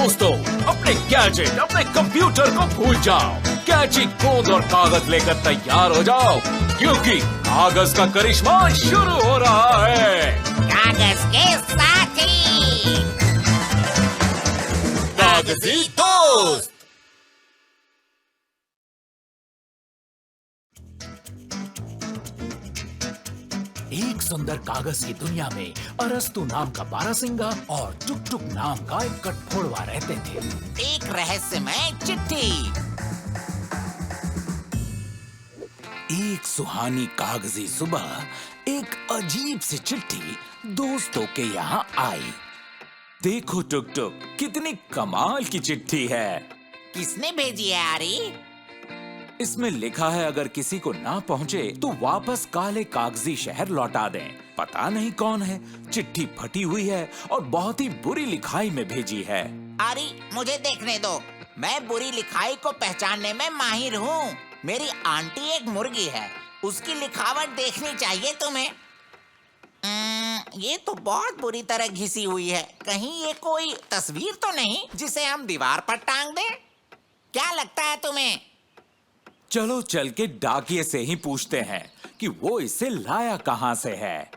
दोस्तों, अपने गैजेट, अपने कंप्यूटर को भूल जाओ। कैची, गोंद और कागज लेकर तैयार हो जाओ, क्योंकि कागज का करिश्मा शुरू हो रहा है। कागज के साथी, कागजी दोस्त। एक सुंदर कागज की दुनिया में अरस्तु नाम का बारहसिंगा और टुक टुक नाम का एक कठफोड़वा रहते थे। एक रहस्यमय चिट्ठी। एक सुहानी कागजी सुबह एक अजीब सी चिट्ठी दोस्तों के यहाँ आई। देखो टुक टुक, कितनी कमाल की चिट्ठी है। किसने भेजी है आरी? इसमें लिखा है अगर किसी को ना पहुँचे तो वापस काले कागजी शहर लौटा दें। पता नहीं कौन है। चिट्ठी फटी हुई है और बहुत ही बुरी लिखाई में भेजी है। आरी, मुझे देखने दो। मैं बुरी लिखाई को पहचानने में माहिर हूँ। मेरी आंटी एक मुर्गी है, उसकी लिखावट देखनी चाहिए तुम्हें। ये तो बहुत बुरी तरह घिसी हुई है। कहीं ये कोई तस्वीर तो नहीं जिसे हम दीवार पर टांग दें? क्या लगता है तुम्हें? चलो चल के डाकिये से ही पूछते हैं कि वो इसे लाया कहाँ से है।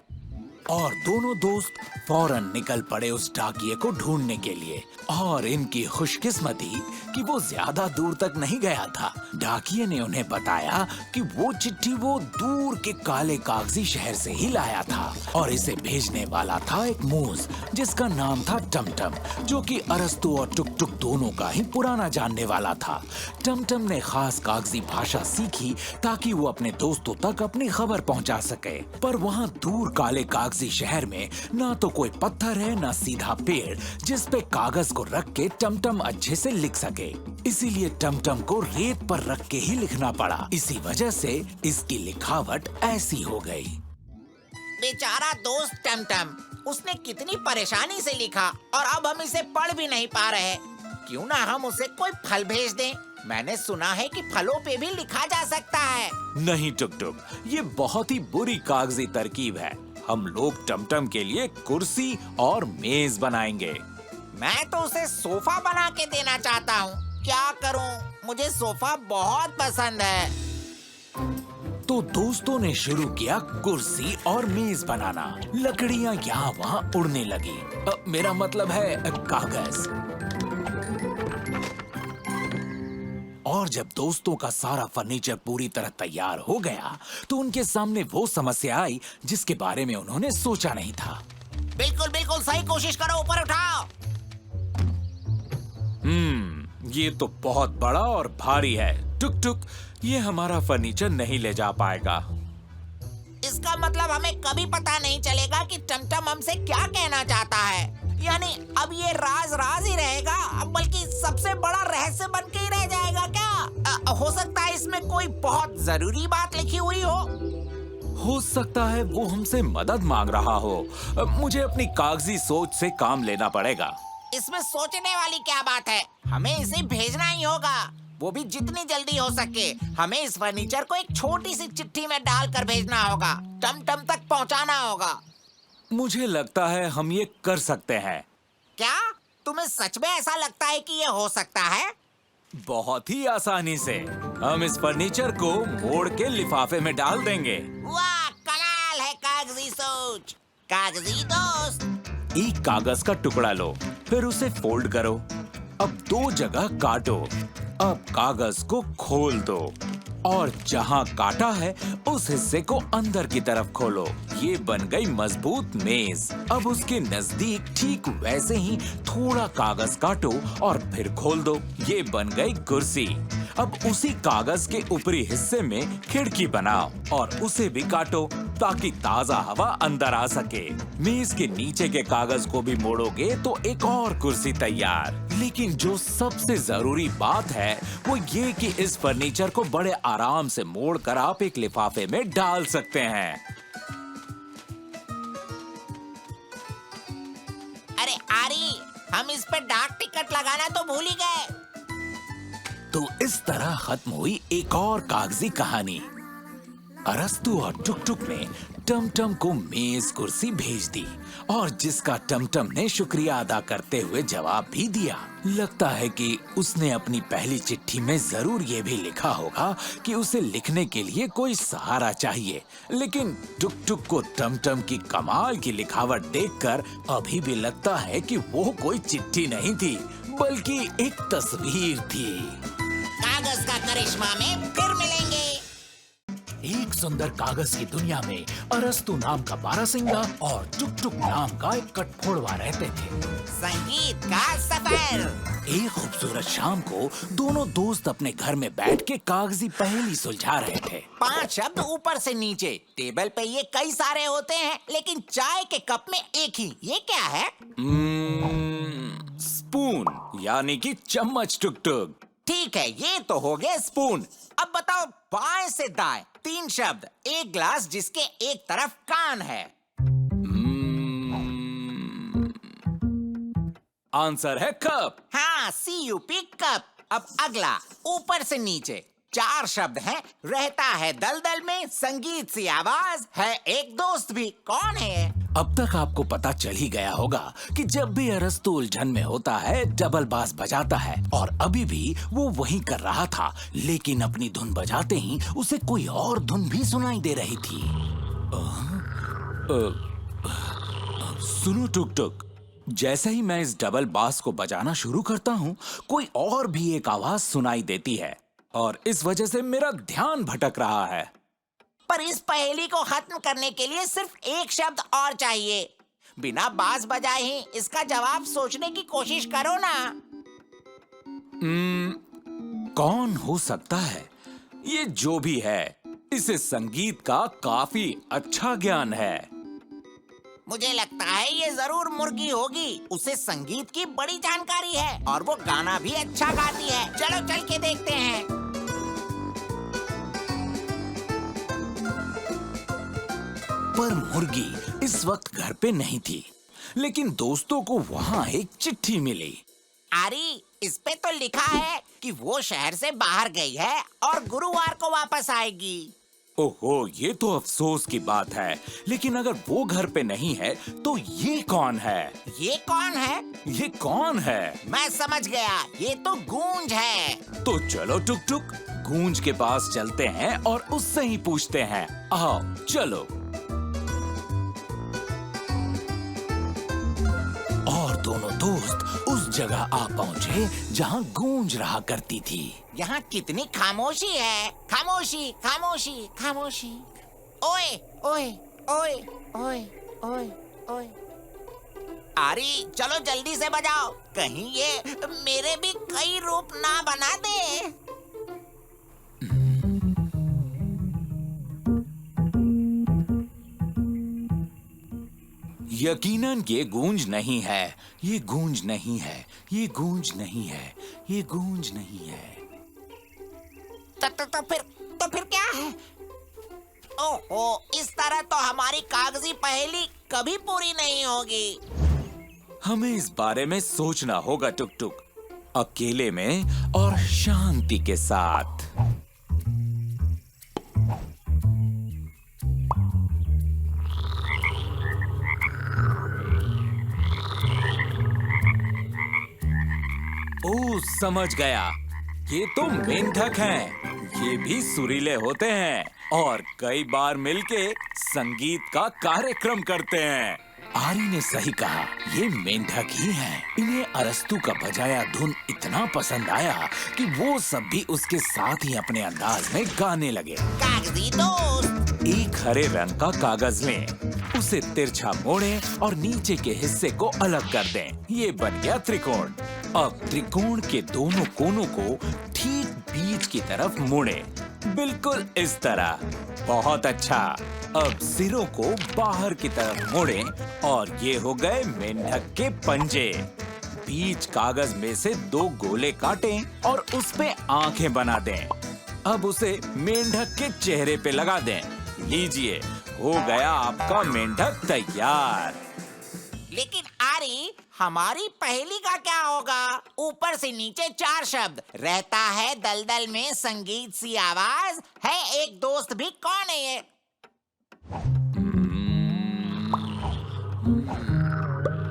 और दोनों दोस्त फौरन निकल पड़े उस डाकिये को ढूंढने के लिए। और इनकी खुशकिस्मती कि वो ज्यादा दूर तक नहीं गया था। डाकिये ने उन्हें बताया कि वो चिट्ठी वो दूर के काले कागजी शहर से ही लाया था और इसे भेजने वाला था एक मूस जिसका नाम था टमटम, जो कि अरस्तु और टुक टुक दोनों का ही पुराना जानने वाला था। टमटम ने खास कागजी भाषा सीखी ताकि वो अपने दोस्तों तक अपनी खबर पहुंचा सके। पर वहाँ दूर काले कागजी शहर में ना तो कोई पत्थर है ना सीधा पेड़ जिस पे कागज को रख के टमटम अच्छे से लिख सके। इसीलिए टमटम को रेत पर रख के ही लिखना पड़ा। इसी वजह से इसकी लिखावट ऐसी हो गई। बेचारा दोस्त टमटम, उसने कितनी परेशानी से लिखा और अब हम इसे पढ़ भी नहीं पा रहे। क्यों ना हम उसे कोई फल भेज दें? मैंने सुना है कि फलों पे भी लिखा जा सकता है। नहीं टुक टुक, ये बहुत ही बुरी कागजी तरकीब है। हम लोग टमटम के लिए कुर्सी और मेज बनाएंगे। मैं तो उसे सोफा बना के देना चाहता हूँ। क्या करूँ? मुझे सोफा बहुत पसंद है। तो दोस्तों ने शुरू किया कुर्सी और मेज बनाना। लकड़ियाँ यहाँ वहाँ उड़ने लगी। मेरा मतलब है कागज। और जब दोस्तों का सारा फर्नीचर पूरी तरह तैयार हो गया तो उनके सामने वो समस्या आई जिसके बारे में उन्होंने सोचा नहीं था। बिल्कुल बिल्कुल सही, कोशिश करो, ऊपर उठाओ। ये तो बहुत बड़ा और भारी है। टुक टुक, ये हमारा फर्नीचर नहीं ले जा पाएगा। इसका मतलब हमें कभी पता नहीं चलेगा कि टमटम हमसे क्या कहना चाहता है। यानी अब ये राज राज ही रहेगा, बल्कि सबसे बड़ा रहस्य बन के ही रह जाएगा क्या? हो सकता है इसमें कोई बहुत जरूरी बात लिखी हुई हो सकता है वो हमसे मदद मांग रहा हो। मुझे अपनी कागजी सोच से काम लेना पड़ेगा। इसमें सोचने वाली क्या बात है? हमें इसे भेजना ही होगा, वो भी जितनी जल्दी हो सके। हमें इस फर्नीचर को एक छोटी सी चिट्ठी में डालकर भेजना होगा, टमटम तक पहुंचाना होगा। मुझे लगता है हम ये कर सकते हैं। क्या तुम्हें सच में ऐसा लगता है कि ये हो सकता है? बहुत ही आसानी से हम इस फर्नीचर को मोड़ के लिफाफे में डाल देंगे। वाह, कमाल है कागजी सोच। कागजी दोस्त, एक कागज का टुकड़ा लो, फिर उसे फोल्ड करो। अब दो जगह काटो। अब कागज को खोल दो और जहां काटा है उस हिस्से को अंदर की तरफ खोलो। ये बन गई मजबूत मेज। अब उसके नजदीक ठीक वैसे ही थोड़ा कागज काटो और फिर खोल दो। ये बन गई कुर्सी। अब उसी कागज के ऊपरी हिस्से में खिड़की बनाओ और उसे भी काटो ताकि ताजा हवा अंदर आ सके। मेज के नीचे के कागज को भी मोड़ोगे तो एक और कुर्सी तैयार। लेकिन जो सबसे जरूरी बात है वो ये कि इस फर्नीचर को बड़े आराम से मोड़कर आप एक लिफाफे में डाल सकते हैं। अरे आरी, हम इस पे डाक टिकट लगाना तो भूल ही गए। तो इस तरह खत्म हुई एक और कागजी कहानी। अरस्तु और टुकटुक ने टमटम को मेज कुर्सी भेज दी और जिसका टमटम ने शुक्रिया अदा करते हुए जवाब भी दिया। लगता है कि उसने अपनी पहली चिट्ठी में जरूर ये भी लिखा होगा कि उसे लिखने के लिए कोई सहारा चाहिए, लेकिन टुकटुक को टमटम की कमाल की लिखावट देखकर अभी भी लगता है कि वो कोई चिट्ठी नहीं थी बल्कि एक तस्वीर थी। कागज का करिश्मा में फिर मिलेंगे। एक सुंदर कागज की दुनिया में अरस्तु नाम का बारहसिंगा और टुकटुक नाम का एक कठफोड़वा रहते थे। संगीत का सफर। एक खूबसूरत शाम को दोनों दोस्त अपने घर में बैठ के कागजी पहेली सुलझा रहे थे। 5 शब्द ऊपर से नीचे। टेबल पे ये कई सारे होते हैं, लेकिन चाय के कप में एक ही। ये क्या है? स्पून यानी कि चम्मच टुकटुक। ठीक है, ये तो हो गया स्पून। अब बताओ बाएं से दाएं 3 शब्द। एक ग्लास जिसके एक तरफ कान है। आंसर है कप। हाँ, CUP कप। अब अगला ऊपर से नीचे 4 शब्द हैं। रहता है दलदल में, संगीत सी आवाज है, एक दोस्त भी। कौन है? अब तक आपको पता चल ही गया होगा कि जब भी अरस्तु उलझन में होता है डबल बास बजाता है और अभी भी वो वही कर रहा था, लेकिन अपनी धुन बजाते ही उसे कोई और धुन भी सुनाई दे रही थी। सुनो टुकटुक, जैसे ही मैं इस डबल बास को बजाना शुरू करता हूँ कोई और भी एक आवाज सुनाई देती है और इस वजह से मेरा ध्यान भटक रहा है। पर इस पहेली को खत्म करने के लिए सिर्फ एक शब्द और चाहिए। बिना बाज बजाए ही इसका जवाब सोचने की कोशिश करो ना। कौन हो सकता है? ये जो भी है, इसे संगीत का काफी अच्छा ज्ञान है। मुझे लगता है ये जरूर मुर्गी होगी। उसे संगीत की बड़ी जानकारी है और वो गाना भी अच्छा गाती है। चलो चल के देखते हैं। पर मुर्गी इस वक्त घर पे नहीं थी, लेकिन दोस्तों को वहाँ एक चिट्ठी मिली। आरी, इस पे तो लिखा है कि वो शहर से बाहर गई है और गुरुवार को वापस आएगी। ओहो, ये तो अफसोस की बात है, लेकिन अगर वो घर पे नहीं है तो ये कौन है? ये कौन है? ये कौन है? मैं समझ गया, ये तो गूंज है। तो चलो टुकटुक, गूंज के पास चलते हैं और उससे ही पूछते हैं। आओ चलो। और दोनों दोस्त उस जगह आ पहुँचे जहाँ गूंज रहा करती थी। यहाँ कितनी खामोशी है। खामोशी, खामोशी, खामोशी। ओए, ओए, ओए, ओए, ओए, ओए। आरी, चलो जल्दी से बजाओ, कहीं ये मेरे भी कई रूप ना बना दे। यकीनन ये गूंज नहीं है, ये गूंज नहीं है, ये गूंज नहीं है, ये गूंज नहीं है। तो फिर क्या है? ओहो, इस तरह तो हमारी कागजी पहेली कभी पूरी नहीं होगी। हमें इस बारे में सोचना होगा टुकटुक, अकेले में और शांति के साथ। ओह, समझ गया, ये तो मेंढक हैं। ये भी सुरीले होते हैं और कई बार मिलके संगीत का कार्यक्रम करते हैं। आरी ने सही कहा, ये मेंढक ही हैं। इन्हें अरस्तु का बजाया धुन इतना पसंद आया कि वो सब भी उसके साथ ही अपने अंदाज में गाने लगे। कागजी दोस्त। एक हरे रंग का कागज लें, उसे तिरछा मोड़ें और नीचे के हिस्से को अलग कर दें। ये बन गया त्रिकोण। अब त्रिकोण के दोनों कोनों को ठीक बीच की तरफ मोड़ें, बिल्कुल इस तरह। बहुत अच्छा। अब सिरों को बाहर की तरफ मोड़ें और ये हो गए मेंढक के पंजे। बीच कागज में से 2 गोले काटें और उस पे आंखें बना दें। अब उसे मेंढक के चेहरे पे लगा दें। लीजिए, हो गया आपका मेंढक तैयार। लेकिन आरी, हमारी पहेली का क्या होगा? ऊपर से नीचे 4 शब्द, रहता है दलदल में संगीत सी आवाज, है एक दोस्त भी, कौन है ये?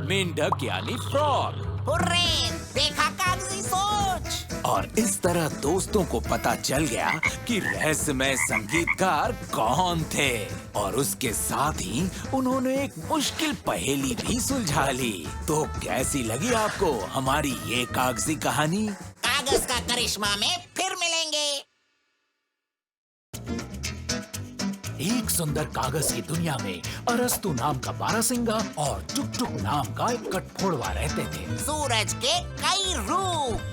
मेंढक यानी फ्रॉग। हुर्रे, देखा कागजी सोच। और इस तरह दोस्तों को पता चल गया कि रहस्यमय संगीतकार कौन थे, और उसके साथ ही उन्होंने एक मुश्किल पहेली भी सुलझा ली। तो कैसी लगी आपको हमारी ये कागजी कहानी? कागज का करिश्मा में फिर मिलेंगे। एक सुंदर कागज की दुनिया में अरस्तु नाम का बारहसिंगा और टुक टुक नाम का एक कठफोड़वा रहते थे। सूरज के कई रूप।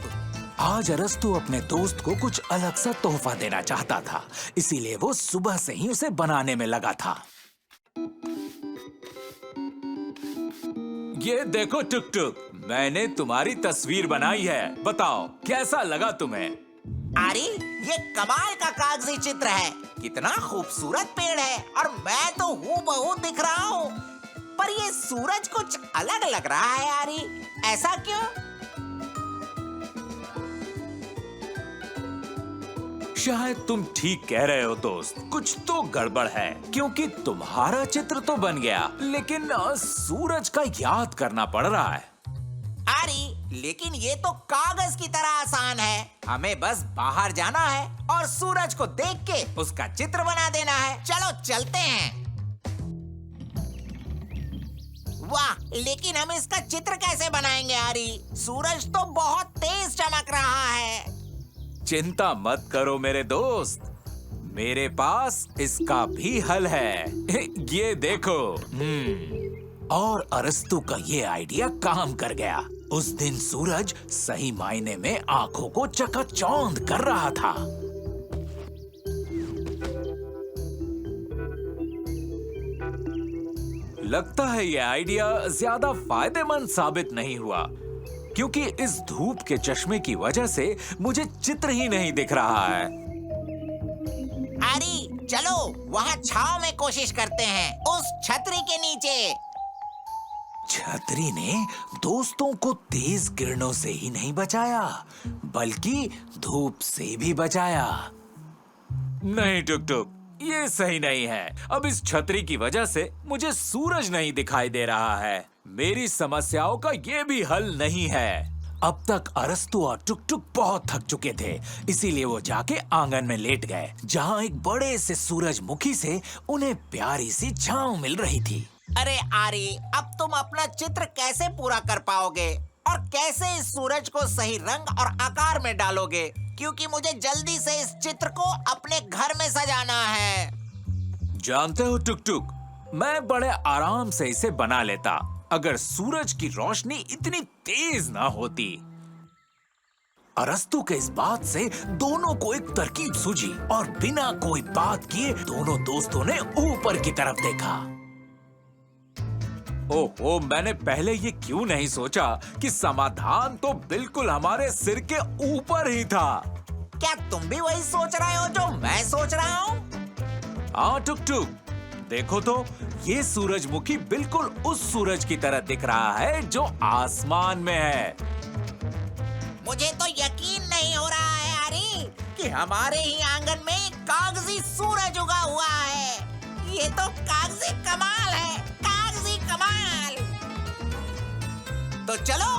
आज अरस्तु अपने दोस्त को कुछ अलग सा तोहफा देना चाहता था, इसीलिए वो सुबह से ही उसे बनाने में लगा था। ये देखो टुक टुक, मैंने तुम्हारी तस्वीर बनाई है, बताओ कैसा लगा तुम्हें? अरे ये कमाल का कागजी चित्र है, कितना खूबसूरत पेड़ है, और मैं तो हूबहू दिख रहा हूँ। पर ये सूरज कुछ अलग लग रहा है यारी, ऐसा क्यों? शायद तुम ठीक कह रहे हो दोस्त, कुछ तो गड़बड़ है, क्योंकि तुम्हारा चित्र तो बन गया, लेकिन सूरज का याद करना पड़ रहा है। अरे लेकिन ये तो कागज की तरह आसान है, हमें बस बाहर जाना है और सूरज को देख के उसका चित्र बना देना है। चलो चलते हैं। वाह, लेकिन हम इसका चित्र कैसे बनाएंगे आरी? सूरज तो बहुत तेज चमक रहा है। चिंता मत करो मेरे दोस्त, मेरे पास इसका भी हल है। ये देखो। और अरस्तु का ये आइडिया काम कर गया। उस दिन सूरज सही मायने में आंखों को चकाचौंध कर रहा था। लगता है ये आइडिया ज्यादा फायदेमंद साबित नहीं हुआ, क्योंकि इस धूप के चश्मे की वजह से मुझे चित्र ही नहीं दिख रहा है। अरे चलो वहाँ छांव में कोशिश करते हैं, उस छतरी के नीचे। छतरी ने दोस्तों को तेज किरणों से ही नहीं बचाया, बल्कि धूप से भी बचाया। नहीं टुक टुक, ये सही नहीं है। अब इस छतरी की वजह से मुझे सूरज नहीं दिखाई दे रहा है। मेरी समस्याओं का ये भी हल नहीं है। अब तक अरस्तु और टुक टुक बहुत थक चुके थे, इसीलिए वो जाके आंगन में लेट गए, जहाँ एक बड़े से सूरजमुखी से उन्हें प्यारी सी छांव मिल रही थी। अरे आरी, अब तुम अपना चित्र कैसे पूरा कर पाओगे और कैसे इस सूरज को सही रंग और आकार में डालोगे? क्योंकि मुझे जल्दी से इस चित्र को अपने घर में सजाना है। जानते हो टुक टुक, मैं बड़े आराम से इसे बना लेता अगर सूरज की रोशनी इतनी तेज ना होती। अरस्तु के इस बात से दोनों को एक तरकीब सूझी और बिना कोई बात किए दोनों दोस्तों ने ऊपर की तरफ देखा। ओहो, मैंने पहले ये क्यों नहीं सोचा कि समाधान तो बिल्कुल हमारे सिर के ऊपर ही था। क्या तुम भी वही सोच रहे हो जो मैं सोच रहा हूँ? हाँ टुक टुक, देखो तो ये सूरजमुखी बिल्कुल उस सूरज की तरह दिख रहा है जो आसमान में है। मुझे तो यकीन नहीं हो रहा है आरी कि हमारे ही आंगन में कागजी सूरज उगा हुआ है। ये तो कागजी कमाल है, कागजी कमाल। तो चलो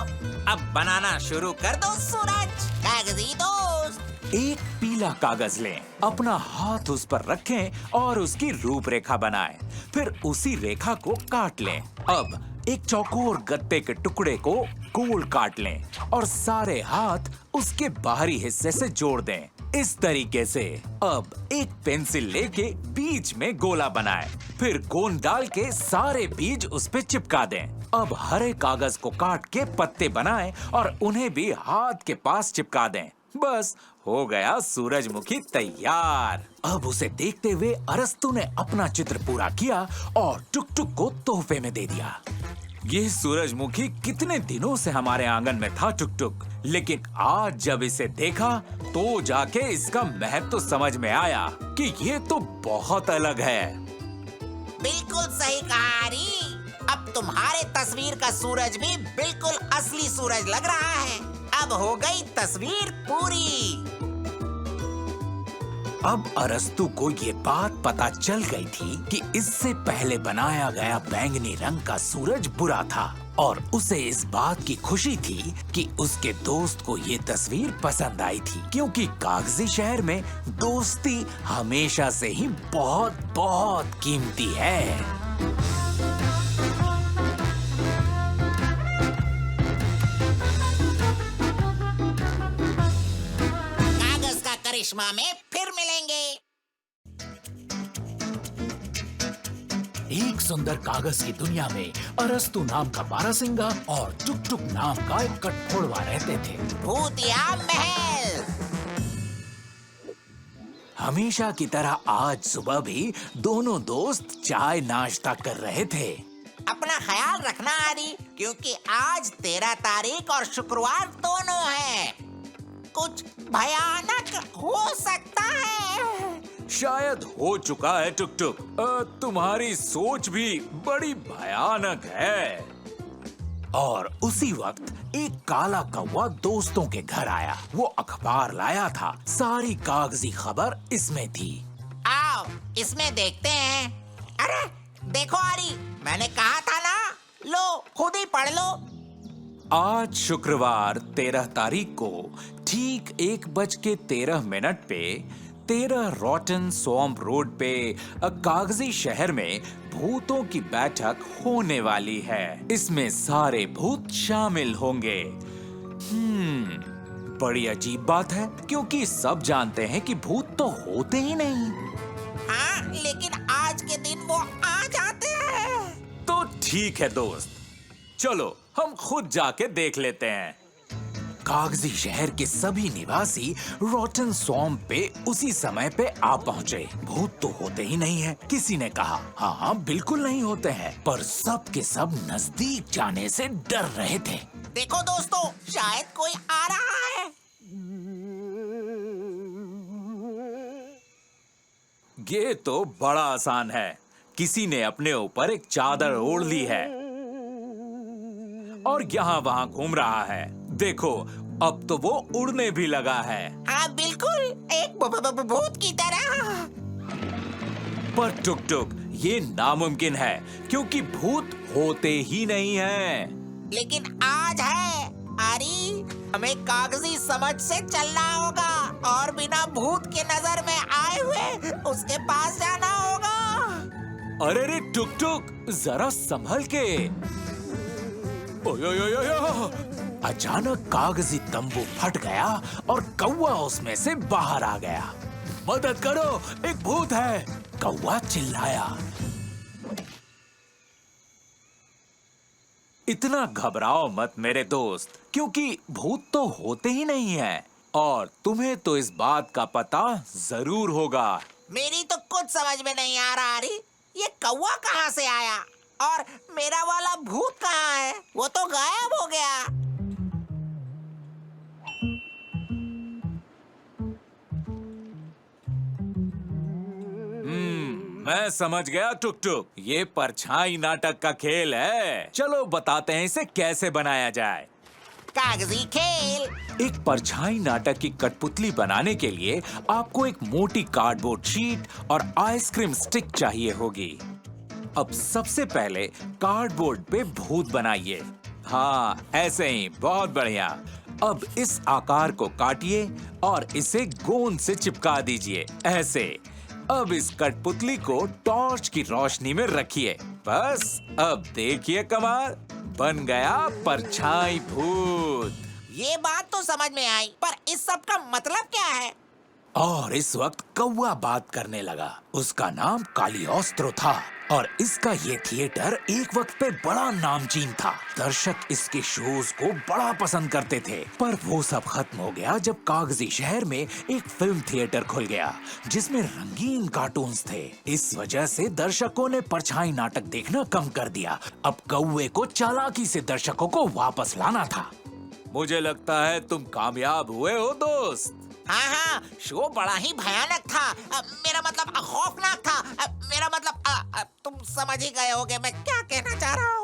अब बनाना शुरू कर दो सूरज, कागजी दोस्त। एक पीला कागज लें, अपना हाथ उस पर रखें और उसकी रूपरेखा बनाएं। फिर उसी रेखा को काट लें। अब एक चौकोर गत्ते के टुकड़े को गोल काट लें और सारे हाथ उसके बाहरी हिस्से से जोड़ दें। इस तरीके से अब एक पेंसिल लेके बीच में गोला बनाएं। फिर गोंद डाल के सारे बीज उस पे चिपका दें। अब हरे कागज को काट के पत्ते बनाएं और उन्हें भी हाथ के पास चिपका दें। बस हो गया सूरजमुखी तैयार। अब उसे देखते हुए अरस्तु ने अपना चित्र पूरा किया और टुक टुक को तोहफे में दे दिया। ये सूरजमुखी कितने दिनों से हमारे आंगन में था टुक टुक, लेकिन आज जब इसे देखा तो जाके इसका महत्व समझ में आया कि ये तो बहुत अलग है। बिल्कुल सही कहा आरी। अब तुम्हारे तस्वीर का सूरज भी बिल्कुल असली सूरज लग रहा है। अब हो गई तस्वीर पूरी। अब अरस्तु को ये बात पता चल गई थी कि इससे पहले बनाया गया बैंगनी रंग का सूरज बुरा था और उसे इस बात की खुशी थी कि उसके दोस्त को ये तस्वीर पसंद आई थी, क्योंकि कागजी शहर में दोस्ती हमेशा से ही बहुत बहुत कीमती है। कागज का करिश्मा में फिर मिलेंगे। एक सुंदर कागज की दुनिया में अरस्तु नाम का बारहसिंगा और टुक टुक नाम का एक कठफोड़वा रहते थे। भूतिया महल। हमेशा की तरह आज सुबह भी दोनों दोस्त चाय नाश्ता कर रहे थे। अपना ख्याल रखना आदि, क्योंकि आज 13 तारीख और शुक्रवार दोनों है। कुछ भयानक हो सकता है। शायद हो चुका है टुक टुक। तुम्हारी सोच भी बड़ी भयानक है। और उसी वक्त एक काला कौवा दोस्तों के घर आया। वो अखबार लाया था। सारी कागजी खबर इसमें थी। आओ इसमें देखते हैं। अरे देखो आरी, मैंने कहा था ना, लो खुद ही पढ़ लो। आज शुक्रवार 13 तारीख को ठीक 1:13 पे 13 रॉटन स्वॉम्प रोड पे कागजी शहर में भूतों की बैठक होने वाली है। इसमें सारे भूत शामिल होंगे। बड़ी अजीब बात है, क्योंकि सब जानते हैं कि भूत तो होते ही नहीं। हाँ, लेकिन आज के दिन वो आ जाते हैं। तो ठीक है दोस्त, चलो हम खुद जाके देख लेते हैं। कागजी शहर के सभी निवासी रॉटन स्वॉम्प पे उसी समय पे आ पहुंचे। भूत तो होते ही नहीं है, किसी ने कहा। हाँ बिल्कुल नहीं होते हैं, पर सब के सब नजदीक जाने से डर रहे थे। देखो दोस्तों, शायद कोई आ रहा है। ये तो बड़ा आसान है। किसी ने अपने ऊपर एक चादर ओढ़ ली है और यहाँ वहाँ घूम रहा है। देखो, अब तो वो उड़ने भी लगा है। हाँ बिल्कुल, एक भूत की तरह। पर टुक टुक, ये नामुमकिन है, क्योंकि भूत होते ही नहीं हैं। लेकिन आज है आरी, हमें कागजी समझ से चलना होगा और बिना भूत के नजर में आए हुए उसके पास जाना होगा। अरे रे टुक टुक, जरा संभल के। ओयो यो यो यो। अचानक कागजी तंबू फट गया और कौवा उसमें से बाहर आ गया। मदद करो, एक भूत है, कौवा चिल्लाया। इतना घबराओ मत मेरे दोस्त, क्योंकि भूत तो होते ही नहीं है और तुम्हें तो इस बात का पता जरूर होगा। मेरी तो कुछ समझ में नहीं आ रहा आरी, ये कौवा कहाँ से आया और मेरा वाला भूत कहाँ है? वो तो गायब हो गया। मैं समझ गया टुक टुक, ये परछाई नाटक का खेल है। चलो बताते हैं इसे कैसे बनाया जाए। कागजी खेल। एक परछाई नाटक की कठपुतली बनाने के लिए आपको एक मोटी कार्डबोर्ड शीट और आइसक्रीम स्टिक चाहिए होगी। अब सबसे पहले कार्डबोर्ड पे भूत बनाइए। हाँ ऐसे ही, बहुत बढ़िया। अब इस आकार को काटिए और इसे गोंद से चिपका दीजिए, ऐसे। अब इस कठपुतली को टॉर्च की रोशनी में रखिए। बस अब देखिए कमाल, बन गया परछाई भूत। ये बात तो समझ में आई, पर इस सब का मतलब क्या है? और इस वक्त कौवा बात करने लगा। उसका नाम कालियोस्त्रो था और इसका ये थिएटर एक वक्त पे बड़ा नामचीन था। दर्शक इसके शोज को बड़ा पसंद करते थे। पर वो सब खत्म हो गया जब कागजी शहर में एक फिल्म थिएटर खुल गया जिसमें रंगीन कार्टून्स थे। इस वजह से दर्शकों ने परछाई नाटक देखना कम कर दिया। अब कौवे को चालाकी से दर्शकों को वापस लाना था। मुझे लगता है तुम कामयाब हुए हो दोस्त। हाँ हाँ, शो बड़ा ही भयानक था। मेरा मतलब खौफनाक था। मेरा मतलब तुम समझ ही गए होगे मैं क्या कहना चाह रहा हूँ।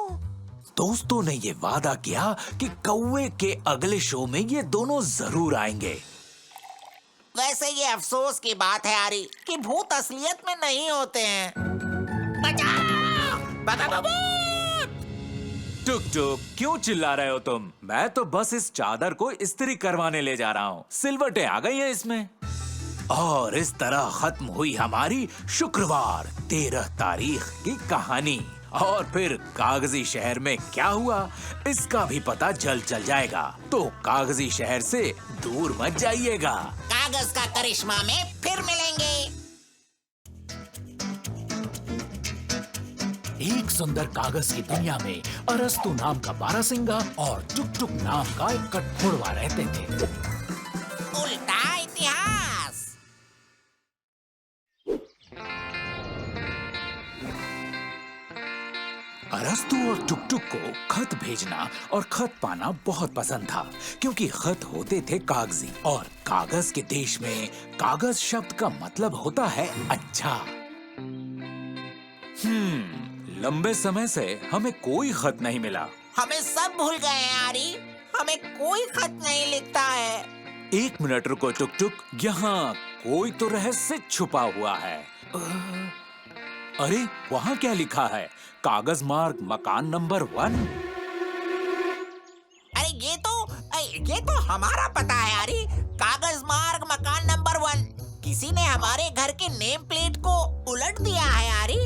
दोस्तों ने ये वादा किया कि कौवे के अगले शो में ये दोनों जरूर आएंगे। वैसे ये अफसोस की बात है आरी कि भूत असलियत में नहीं होते हैं। बचाओ! भूत! टुक टुक, क्यों चिल्ला रहे हो तुम? मैं तो बस इस चादर को इस्त्री करवाने ले जा रहा हूँ। सिलवटें आ गई हैं इसमें। और इस तरह खत्म हुई हमारी शुक्रवार 13 तारीख की कहानी। और फिर कागजी शहर में क्या हुआ इसका भी पता जल्द चल जाएगा, तो कागजी शहर से दूर मत जाइएगा। कागज का करिश्मा में फिर मिलेंगे। एक सुंदर कागज की दुनिया में अरस्तु नाम का बारहसिंगा और टुक टुक नाम का एक कठफोड़वा रहते थे। उल्टा इतिहास। अरस्तु और टुक टुक को खत भेजना और खत पाना बहुत पसंद था, क्योंकि खत होते थे कागजी, और कागज के देश में कागज शब्द का मतलब होता है अच्छा। लंबे समय से हमें कोई खत नहीं मिला। हमें सब भूल गए हैं आरी, हमें कोई खत नहीं लिखता है। 1 मिनट रुको टुक टुक, यहाँ कोई तो रहस्य छुपा हुआ है। अरे वहाँ क्या लिखा है? कागज मार्ग मकान नंबर 1। अरे ये तो हमारा पता है आरी। कागज मार्ग मकान नंबर 1। किसी ने हमारे घर के नेम प्लेट को उलट दिया है आरी।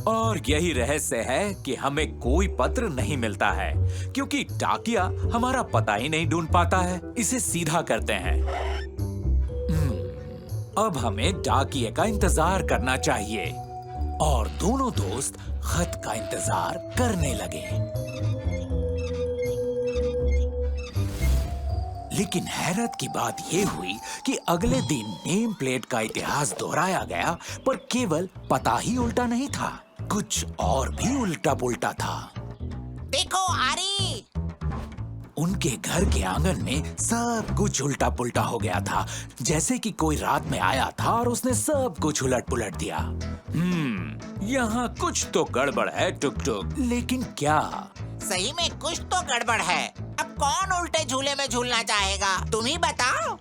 और यही रहस्य है कि हमें कोई पत्र नहीं मिलता है, क्योंकि डाकिया हमारा पता ही नहीं ढूंढ पाता है। इसे सीधा करते हैं। अब हमें डाकिये का इंतजार करना चाहिए। और दोनों दोस्त खत का इंतजार करने लगे। लेकिन हैरत की बात यह हुई कि अगले दिन नेम प्लेट का इतिहास दोहराया गया, पर केवल पता ही उल्टा नहीं था, कुछ और भी उल्टा पुल्टा था। देखो आरी, उनके घर के आंगन में सब कुछ उल्टा पुल्टा हो गया था, जैसे कि कोई रात में आया था और उसने सब कुछ उलट पुलट दिया। यहाँ कुछ तो गड़बड़ है टुक टुक, लेकिन क्या? सही में कुछ तो गड़बड़ है। अब कौन उल्टे झूले में झूलना चाहेगा, तुम ही बताओ।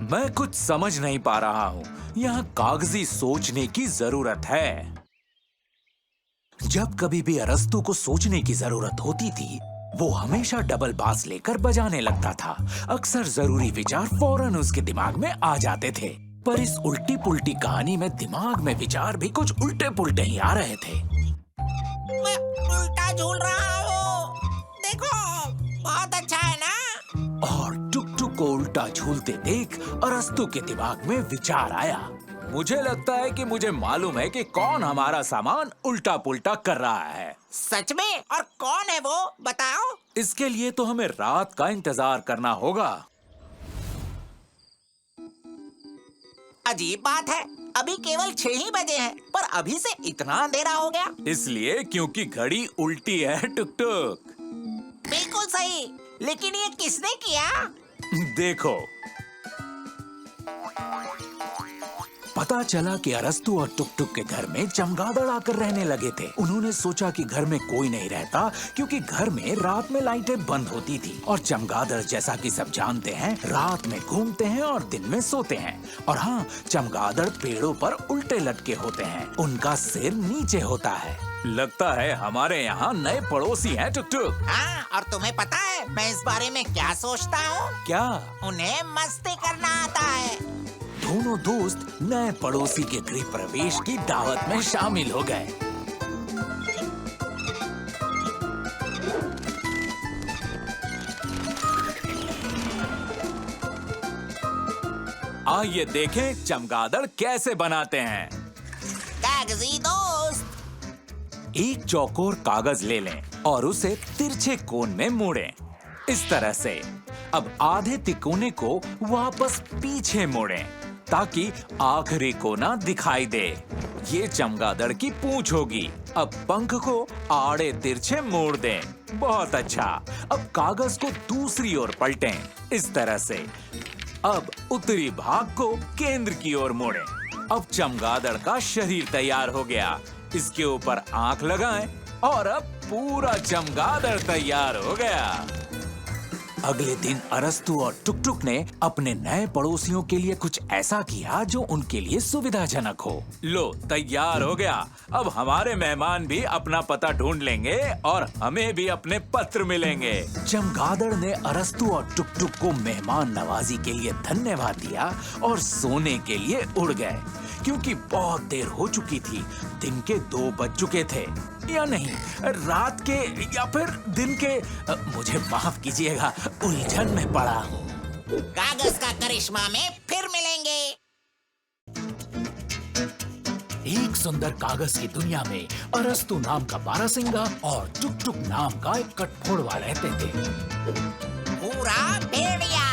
मैं कुछ समझ नहीं पा रहा हूँ। यहाँ कागजी सोचने की जरूरत है। जब कभी भी अरस्तु को सोचने की जरूरत होती थी, वो हमेशा डबल बास लेकर बजाने लगता था। अक्सर जरूरी विचार फौरन उसके दिमाग में आ जाते थे, पर इस उल्टी पुल्टी कहानी में दिमाग में विचार भी कुछ उल्टे पुल्टे ही आ रहे थे। मैं उल्टा झूल रहा हूँ, देखो, बहुत अच्छा है ना? और टुक टुक को उल्टा झूलते देख अरस्तु के दिमाग में विचार आया। मुझे लगता है कि मुझे मालूम है कि कौन हमारा सामान उल्टा पुल्टा कर रहा है। सच में? और कौन है वो, बताओ। इसके लिए तो हमें रात का इंतजार करना होगा। अजीब बात है, अभी केवल 6 ही बजे हैं, पर अभी से इतना अंधेरा हो गया। इसलिए क्योंकि घड़ी उल्टी है टुक टुक। बिल्कुल सही, लेकिन ये किसने किया? देखो, पता चला कि अरस्तु और टुक टुक के घर में चमगादड़ आकर रहने लगे थे। उन्होंने सोचा कि घर में कोई नहीं रहता, क्योंकि घर में रात में लाइटें बंद होती थी, और चमगादड़ जैसा कि सब जानते हैं रात में घूमते हैं और दिन में सोते हैं। और हाँ, चमगादड़ पेड़ों पर उल्टे लटके होते हैं, उनका सिर नीचे होता है। लगता है हमारे यहाँ नए पड़ोसी हैं टुक टुक। हाँ, और तुम्हें पता है मैं इस बारे में क्या सोचता हूँ? क्या? उन्हें मस्ती करना आता है। दोनों दोस्त नए पड़ोसी के गृह प्रवेश की दावत में शामिल हो गए। आइए देखें चमगादड़ कैसे बनाते हैं। कागजी दोस्त, एक चौकोर कागज ले लें और उसे तिरछे कोण में मोड़ें, इस तरह से। अब आधे तिकोने को वापस पीछे मोड़ें, ताकि आखिरी कोना दिखाई दे। ये चमगादड़ की पूंछ होगी। अब पंख को आड़े तिरछे मोड़ दें। बहुत अच्छा। अब कागज को दूसरी ओर पलटें, इस तरह से। अब उत्तरी भाग को केंद्र की ओर मोड़ें। अब चमगादड़ का शरीर तैयार हो गया। इसके ऊपर आंख लगाएं और अब पूरा चमगादड़ तैयार हो गया। अगले दिन अरस्तु और टुक टुक ने अपने नए पड़ोसियों के लिए कुछ ऐसा किया जो उनके लिए सुविधाजनक हो। लो, तैयार हो गया। अब हमारे मेहमान भी अपना पता ढूंढ लेंगे और हमें भी अपने पत्र मिलेंगे। चमगादड़ ने अरस्तु और टुक टुक को मेहमान नवाजी के लिए धन्यवाद दिया और सोने के लिए उड़ गए, क्योंकि बहुत देर हो चुकी थी। दिन के 2 बज चुके थे, या नहीं, रात के या फिर दिन के, मुझे माफ कीजिएगा, उलझन में पड़ा हूँ। कागज का करिश्मा में फिर मिलेंगे। एक सुंदर कागज की दुनिया में अरस्तु नाम का बारहसिंगा और टुक टुक नाम का एक कठफोड़वा रहते थे। पूरा भेड़िया।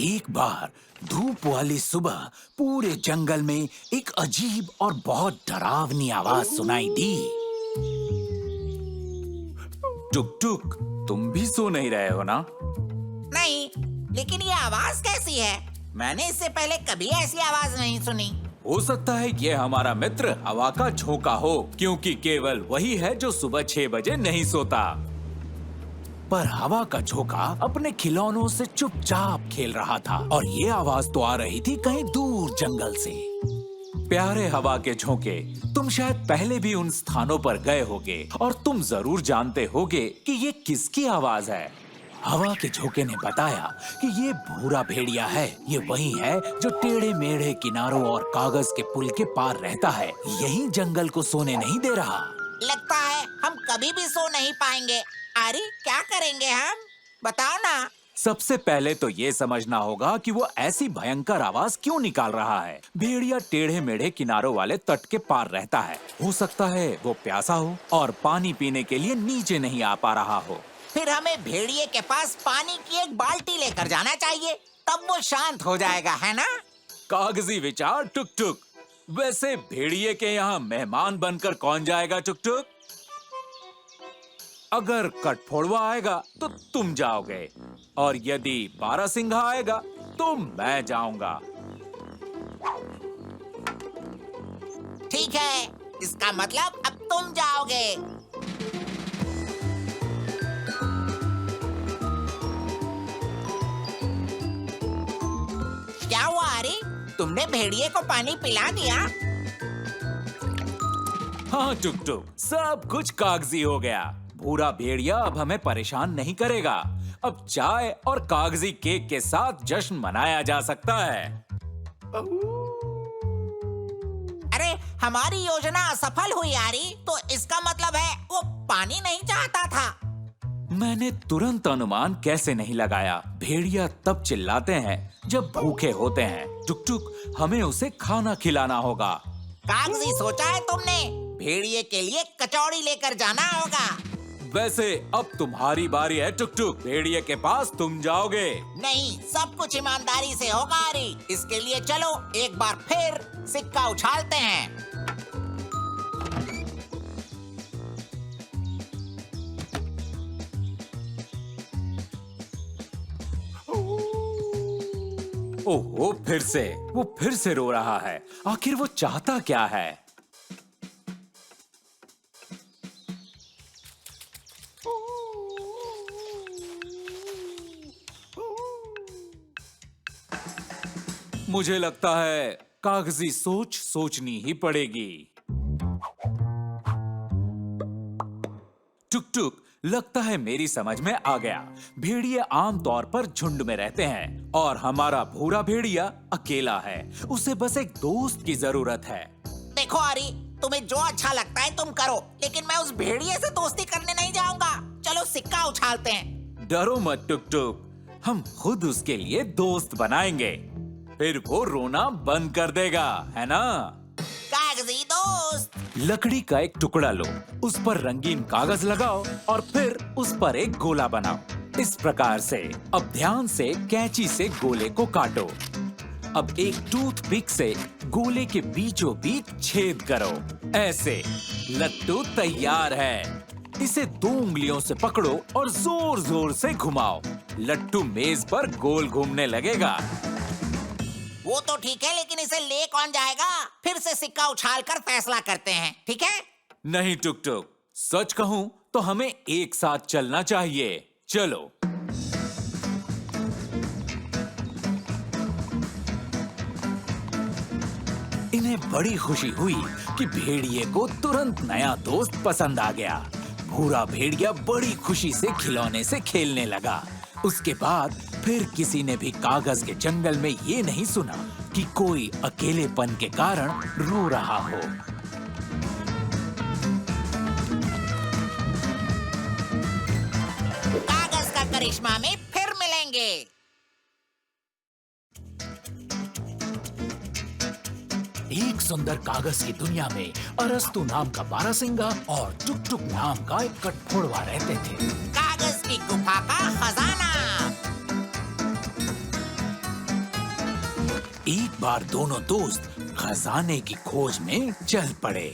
एक बार धूप वाली सुबह पूरे जंगल में एक अजीब और बहुत डरावनी आवाज सुनाई दी। टुक टुक, तुम भी सो नहीं रहे हो ना? नहीं, लेकिन ये आवाज कैसी है? मैंने इससे पहले कभी ऐसी आवाज नहीं सुनी। हो सकता है ये हमारा मित्र हवा का झोंका हो, क्योंकि केवल वही है जो सुबह 6 बजे नहीं सोता। पर हवा का झोंका अपने खिलौनों से चुपचाप खेल रहा था और ये आवाज तो आ रही थी कहीं दूर जंगल से। प्यारे हवा के झोंके, तुम शायद पहले भी उन स्थानों पर गए होगे और तुम जरूर जानते होगे कि ये किसकी आवाज है। हवा के झोंके ने बताया कि ये भूरा भेड़िया है। ये वही है जो टेढ़े मेढ़े किनारों और कागज के पुल के पार रहता है। यही जंगल को सोने नहीं दे रहा। लगता है हम कभी भी सो नहीं पाएंगे। अरे क्या करेंगे हम? बताओ ना। सबसे पहले तो ये समझना होगा कि वो ऐसी भयंकर आवाज क्यों निकाल रहा है। भेड़िया टेढ़े मेढ़े किनारों वाले तट के पार रहता है। हो सकता है वो प्यासा हो और पानी पीने के लिए नीचे नहीं आ पा रहा हो। फिर हमें भेड़िए के पास पानी की एक बाल्टी लेकर जाना चाहिए, तब वो शांत हो जाएगा, है ना? कागजी विचार टुक टुक। वैसे भेड़िए के यहाँ मेहमान बनकर कौन जाएगा टुक टुक? अगर कठफोड़वा आएगा तो तुम जाओगे, और यदि बारहसिंघा आएगा तो मैं जाऊंगा। ठीक है, इसका मतलब अब तुम जाओगे। क्या हुआ अरे? तुमने भेड़िए को पानी पिला दिया? हाँ टुक टुक, सब कुछ कागजी हो गया। भूरा भेड़िया अब हमें परेशान नहीं करेगा। अब चाय और कागजी केक के साथ जश्न मनाया जा सकता है। अरे हमारी योजना असफल हुई यारी, तो इसका मतलब है वो पानी नहीं चाहता था। मैंने तुरंत अनुमान कैसे नहीं लगाया। भेड़िया तब चिल्लाते हैं जब भूखे होते हैं। टुक टुक, हमें उसे खाना खिलाना होगा। कागजी सोचा है तुमने? भेड़िए के लिए कचौड़ी लेकर जाना होगा। वैसे अब तुम्हारी बारी है टुक टुक। भेड़िए के पास तुम जाओगे। नहीं, सब कुछ ईमानदारी से होगा अरे। इसके लिए चलो एक बार फिर सिक्का उछालते हैं। ओहो, वो फिर से रो रहा है। आखिर वो चाहता क्या है? मुझे लगता है कागजी सोच सोचनी ही पड़ेगी। टुक टुक, लगता है मेरी समझ में आ गया। भेड़िए आमतौर पर झुंड में रहते हैं और हमारा भूरा भेड़िया अकेला है। उसे बस एक दोस्त की जरूरत है। देखो आरी, तुम्हें जो अच्छा लगता है तुम करो, लेकिन मैं उस भेड़िए से दोस्ती करने नहीं जाऊंगा। चलो सिक्का उछालते हैं। डरो मत टुक टुक, हम खुद उसके लिए दोस्त बनाएंगे। फिर वो रोना बंद कर देगा, है ना? कागजी दोस्त। लकड़ी का एक टुकड़ा लो, उस पर रंगीन कागज लगाओ और फिर उस पर एक गोला बनाओ। इस प्रकार से अब ध्यान से कैंची से गोले को काटो। अब एक टूथपिक से गोले के बीचों बीच छेद करो। ऐसे लट्टू तैयार है। इसे 2 उंगलियों से पकड़ो और जोर जोर से घुमाओ। लट्टू मेज पर गोल घूमने लगेगा। वो तो ठीक है, लेकिन इसे ले कौन जाएगा? फिर से सिक्का उछाल कर फैसला करते हैं, ठीक है? नहीं टुक टुक, सच कहूं तो हमें एक साथ चलना चाहिए। चलो। इन्हें बड़ी खुशी हुई कि भेड़िए को तुरंत नया दोस्त पसंद आ गया। भूरा भेड़िया बड़ी खुशी से खिलौने से खेलने लगा। उसके बाद फिर किसी ने भी कागज के जंगल में ये नहीं सुना कि कोई अकेलेपन के कारण रो रहा हो। कागज का करिश्मा में फिर मिलेंगे। एक सुंदर कागज की दुनिया में अरस्तु नाम का बारहसिंगा और टुक टुक नाम का एक कठफोड़वा रहते थे। कागज की गुफा का खजाना। एक बार दोनों दोस्त खजाने की खोज में चल पड़े।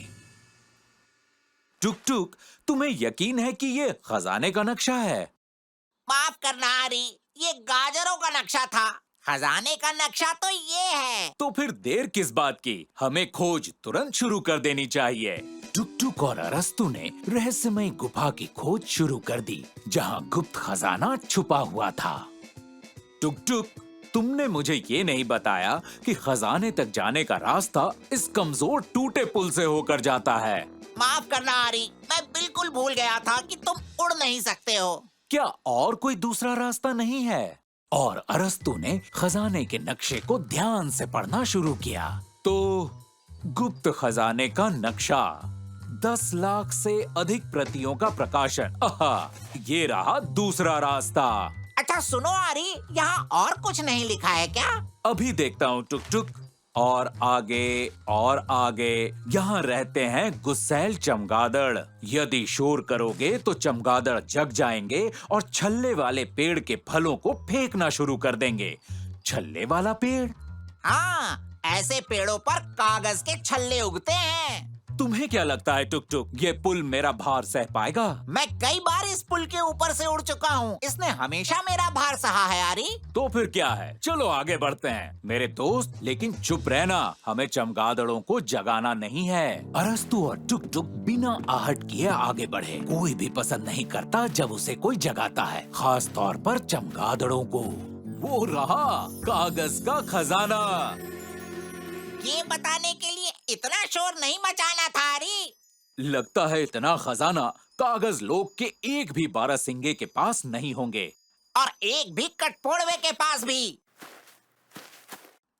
टुक टुक, तुम्हें यकीन है कि ये खजाने का नक्शा है? माफ करना आरी, ये गाजरों का नक्शा था। खजाने का नक्शा तो ये है। तो फिर देर किस बात की? हमें खोज तुरंत शुरू कर देनी चाहिए। टुक टुक और अरस्तु ने रहस्यमय गुफा की खोज शुरू कर दी, जहाँ गुप्त खजाना छुपा हुआ था। टुक टुक, तुमने मुझे ये नहीं बताया कि खजाने तक जाने का रास्ता इस कमजोर टूटे पुल से होकर जाता है। माफ करना आरी, मैं बिल्कुल भूल गया था कि तुम उड़ नहीं सकते हो। क्या और कोई दूसरा रास्ता नहीं है? और अरस्तु ने खजाने के नक्शे को ध्यान से पढ़ना शुरू किया। तो गुप्त खजाने का नक्शा, 10 लाख से अधिक प्रतियों का प्रकाशन। आहा, ये रहा दूसरा रास्ता। अच्छा सुनो आरी, यहाँ और कुछ नहीं लिखा है क्या? अभी देखता हूँ टुक टुक। और आगे यहाँ रहते हैं गुस्सैल चमगादड़। यदि शोर करोगे तो चमगादड़ जग जाएंगे और छल्ले वाले पेड़ के फलों को फेंकना शुरू कर देंगे। छल्ले वाला पेड़? हाँ, ऐसे पेड़ों पर कागज के छल्ले उगते हैं। तुम्हें क्या लगता है टुक टुक, ये पुल मेरा भार सह पाएगा? मैं कई बार इस पुल के ऊपर से उड़ चुका हूँ। इसने हमेशा मेरा भार सहा है आरी। तो फिर क्या है, चलो आगे बढ़ते हैं मेरे दोस्त। लेकिन चुप रहना, हमें चमगादड़ों को जगाना नहीं है। अरस्तु और टुक टुक बिना आहट किए आगे बढ़े। कोई भी पसंद नहीं करता जब उसे कोई जगाता है, खास तौर पर चमगादड़ों को। वो रहा कागज का खजाना। ये बताने के लिए इतना शोर नहीं मचाना था आरी। लगता है इतना खजाना कागज लोग के एक भी बारहसिंगे के पास नहीं होंगे, और एक भी कठफोड़वे के पास भी।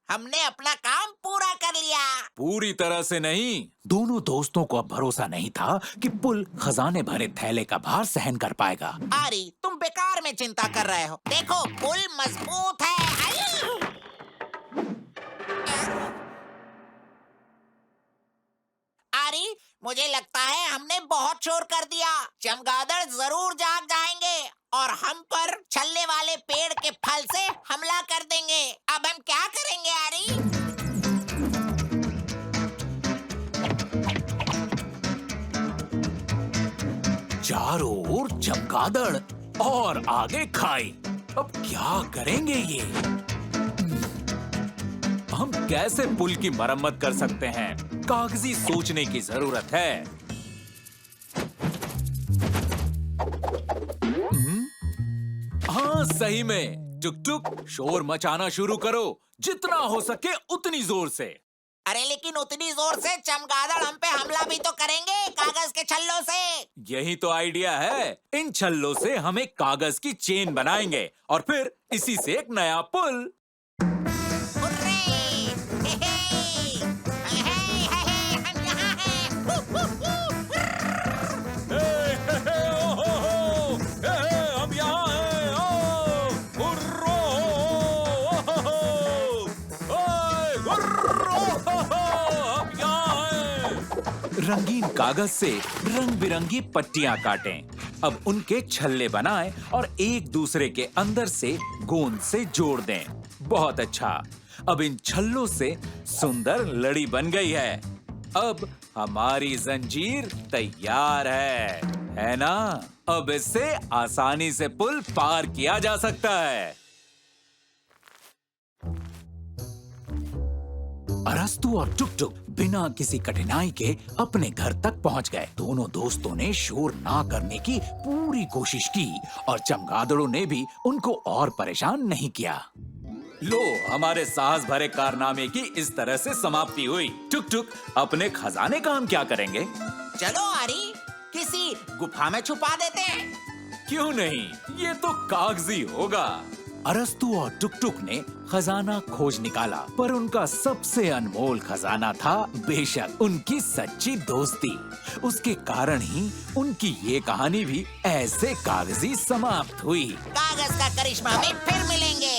हमने अपना काम पूरा कर लिया। पूरी तरह से नहीं। दोनों दोस्तों को अब भरोसा नहीं था कि पुल खजाने भरे थैले का भार सहन कर पाएगा। आरी, तुम बेकार में चिंता कर रहे हो। देखो, पुल मजबूत है। आरी, मुझे लगता है हमने बहुत शोर कर दिया। चमगादड़ जरूर जाग जाएंगे और हम पर छल्ले वाले पेड़ के फल से हमला कर देंगे। अब हम क्या करेंगे आरी? चारों ओर चमगादड़ और आगे खाई। अब क्या करेंगे ये? हम कैसे पुल की मरम्मत कर सकते हैं? कागजी सोचने की जरूरत है। हाँ, सही में। टुक टुक, शोर मचाना शुरू करो, जितना हो सके उतनी जोर से। अरे लेकिन उतनी जोर से चमगादड़ हम पे हमला भी तो करेंगे कागज के छल्लों से। यही तो आइडिया है। इन छल्लों से हम एक कागज की चेन बनाएंगे और फिर इसी से एक नया पुल। हुर्रे! हे हे! हे हे! हे हे! हम यहाँ हैं! Who, who, who! हम यहाँ हैं। ओ, हुर्रो, ओए, हुर्रो, हम यहाँ हैं। रंगीन कागज से रंग बिरंगी पट्टियां काटें। अब उनके छल्ले बनाएं और एक दूसरे के अंदर से गोंद से जोड़ दें। बहुत अच्छा। अब इन छल्लों से सुंदर लड़ी बन गई है। अब हमारी जंजीर तैयार है ना? अब इससे आसानी से पुल पार किया जा सकता है। अरस्तु और टुक टुक बिना किसी कठिनाई के अपने घर तक पहुंच गए। दोनों दोस्तों ने शोर ना करने की पूरी कोशिश की और चमगादड़ों ने भी उनको और परेशान नहीं किया। लो, हमारे साहस भरे कारनामे की इस तरह से समाप्ति हुई। टुक टुक, अपने खजाने का हम क्या करेंगे? चलो आरी, किसी गुफा में छुपा देते हैं। क्यों नहीं, ये तो कागजी होगा। अरस्तु और टुक टुक ने खजाना खोज निकाला, पर उनका सबसे अनमोल खजाना था बेशक उनकी सच्ची दोस्ती। उसके कारण ही उनकी ये कहानी भी ऐसे कागजी समाप्त हुई। कागज का करिश्मा में फिर मिलेंगे।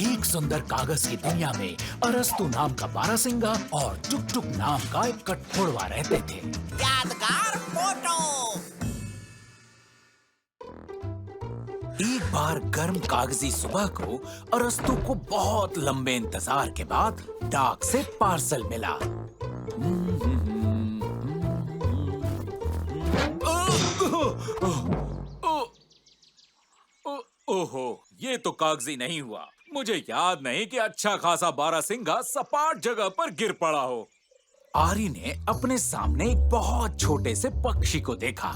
एक सुंदर कागज की दुनिया में अरस्तु नाम का बारहसिंगा और टुक टुक नाम का एक कठफोड़वा रहते थे। यादगार फोटो। एक बार गर्म कागजी सुबह को अरस्तु को बहुत लंबे इंतजार के बाद डाक से पार्सल मिला। ओहो, ये तो कागजी नहीं हुआ। मुझे याद नहीं कि अच्छा खासा बारहसिंगा सपाट जगह पर गिर पड़ा हो। आरी ने अपने सामने एक बहुत छोटे से पक्षी को देखा।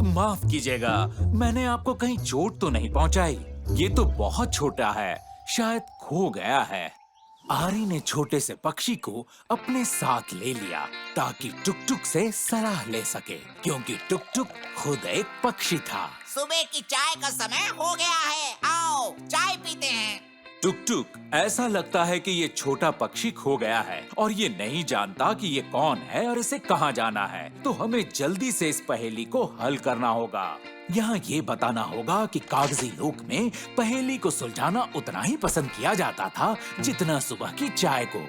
माफ कीजिएगा, मैंने आपको कहीं चोट तो नहीं पहुंचाई? ये तो बहुत छोटा है, शायद खो गया है। आरी ने छोटे से पक्षी को अपने साथ ले लिया ताकि टुक टुक से सलाह ले सके, क्योंकि टुक टुक खुद एक पक्षी था। सुबह की चाय का समय हो गया है, आओ चाय पीते हैं। टुक टुक, ऐसा लगता है कि ये छोटा पक्षी खो गया है और ये नहीं जानता कि ये कौन है और इसे कहाँ जाना है। तो हमें जल्दी से इस पहेली को हल करना होगा। यहाँ ये बताना होगा कि कागजी लोक में पहेली को सुलझाना उतना ही पसंद किया जाता था जितना सुबह की चाय को।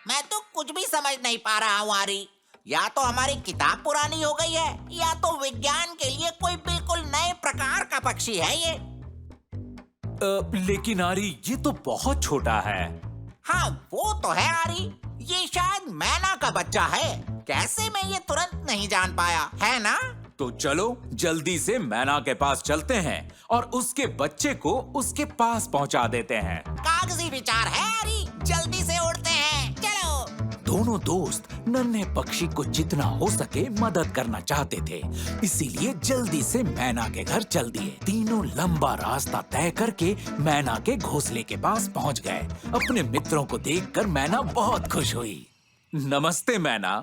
मैं तो कुछ भी समझ नहीं पा रहा हूँ आरी। या तो हमारी किताब पुरानी हो गई है, या तो विज्ञान के लिए कोई बिल्कुल नए प्रकार का पक्षी है ये। लेकिन आरी, ये तो बहुत छोटा है। हाँ, वो तो है आरी। ये शायद मैना का बच्चा है। कैसे मैं ये तुरंत नहीं जान पाया, है ना? तो चलो जल्दी से मैना के पास चलते हैं और उसके बच्चे को उसके पास पहुंचा देते हैं। कागजी विचार है आरी, जल्दी से उड़ते हैं, चलो। दोनों दोस्त नन्हे पक्षी को जितना हो सके मदद करना चाहते थे, इसीलिए जल्दी से मैना के घर चल दिए। तीनों लंबा रास्ता तय करके मैना के घोंसले के पास पहुंच गए। अपने मित्रों को देखकर मैना बहुत खुश हुई। नमस्ते मैना,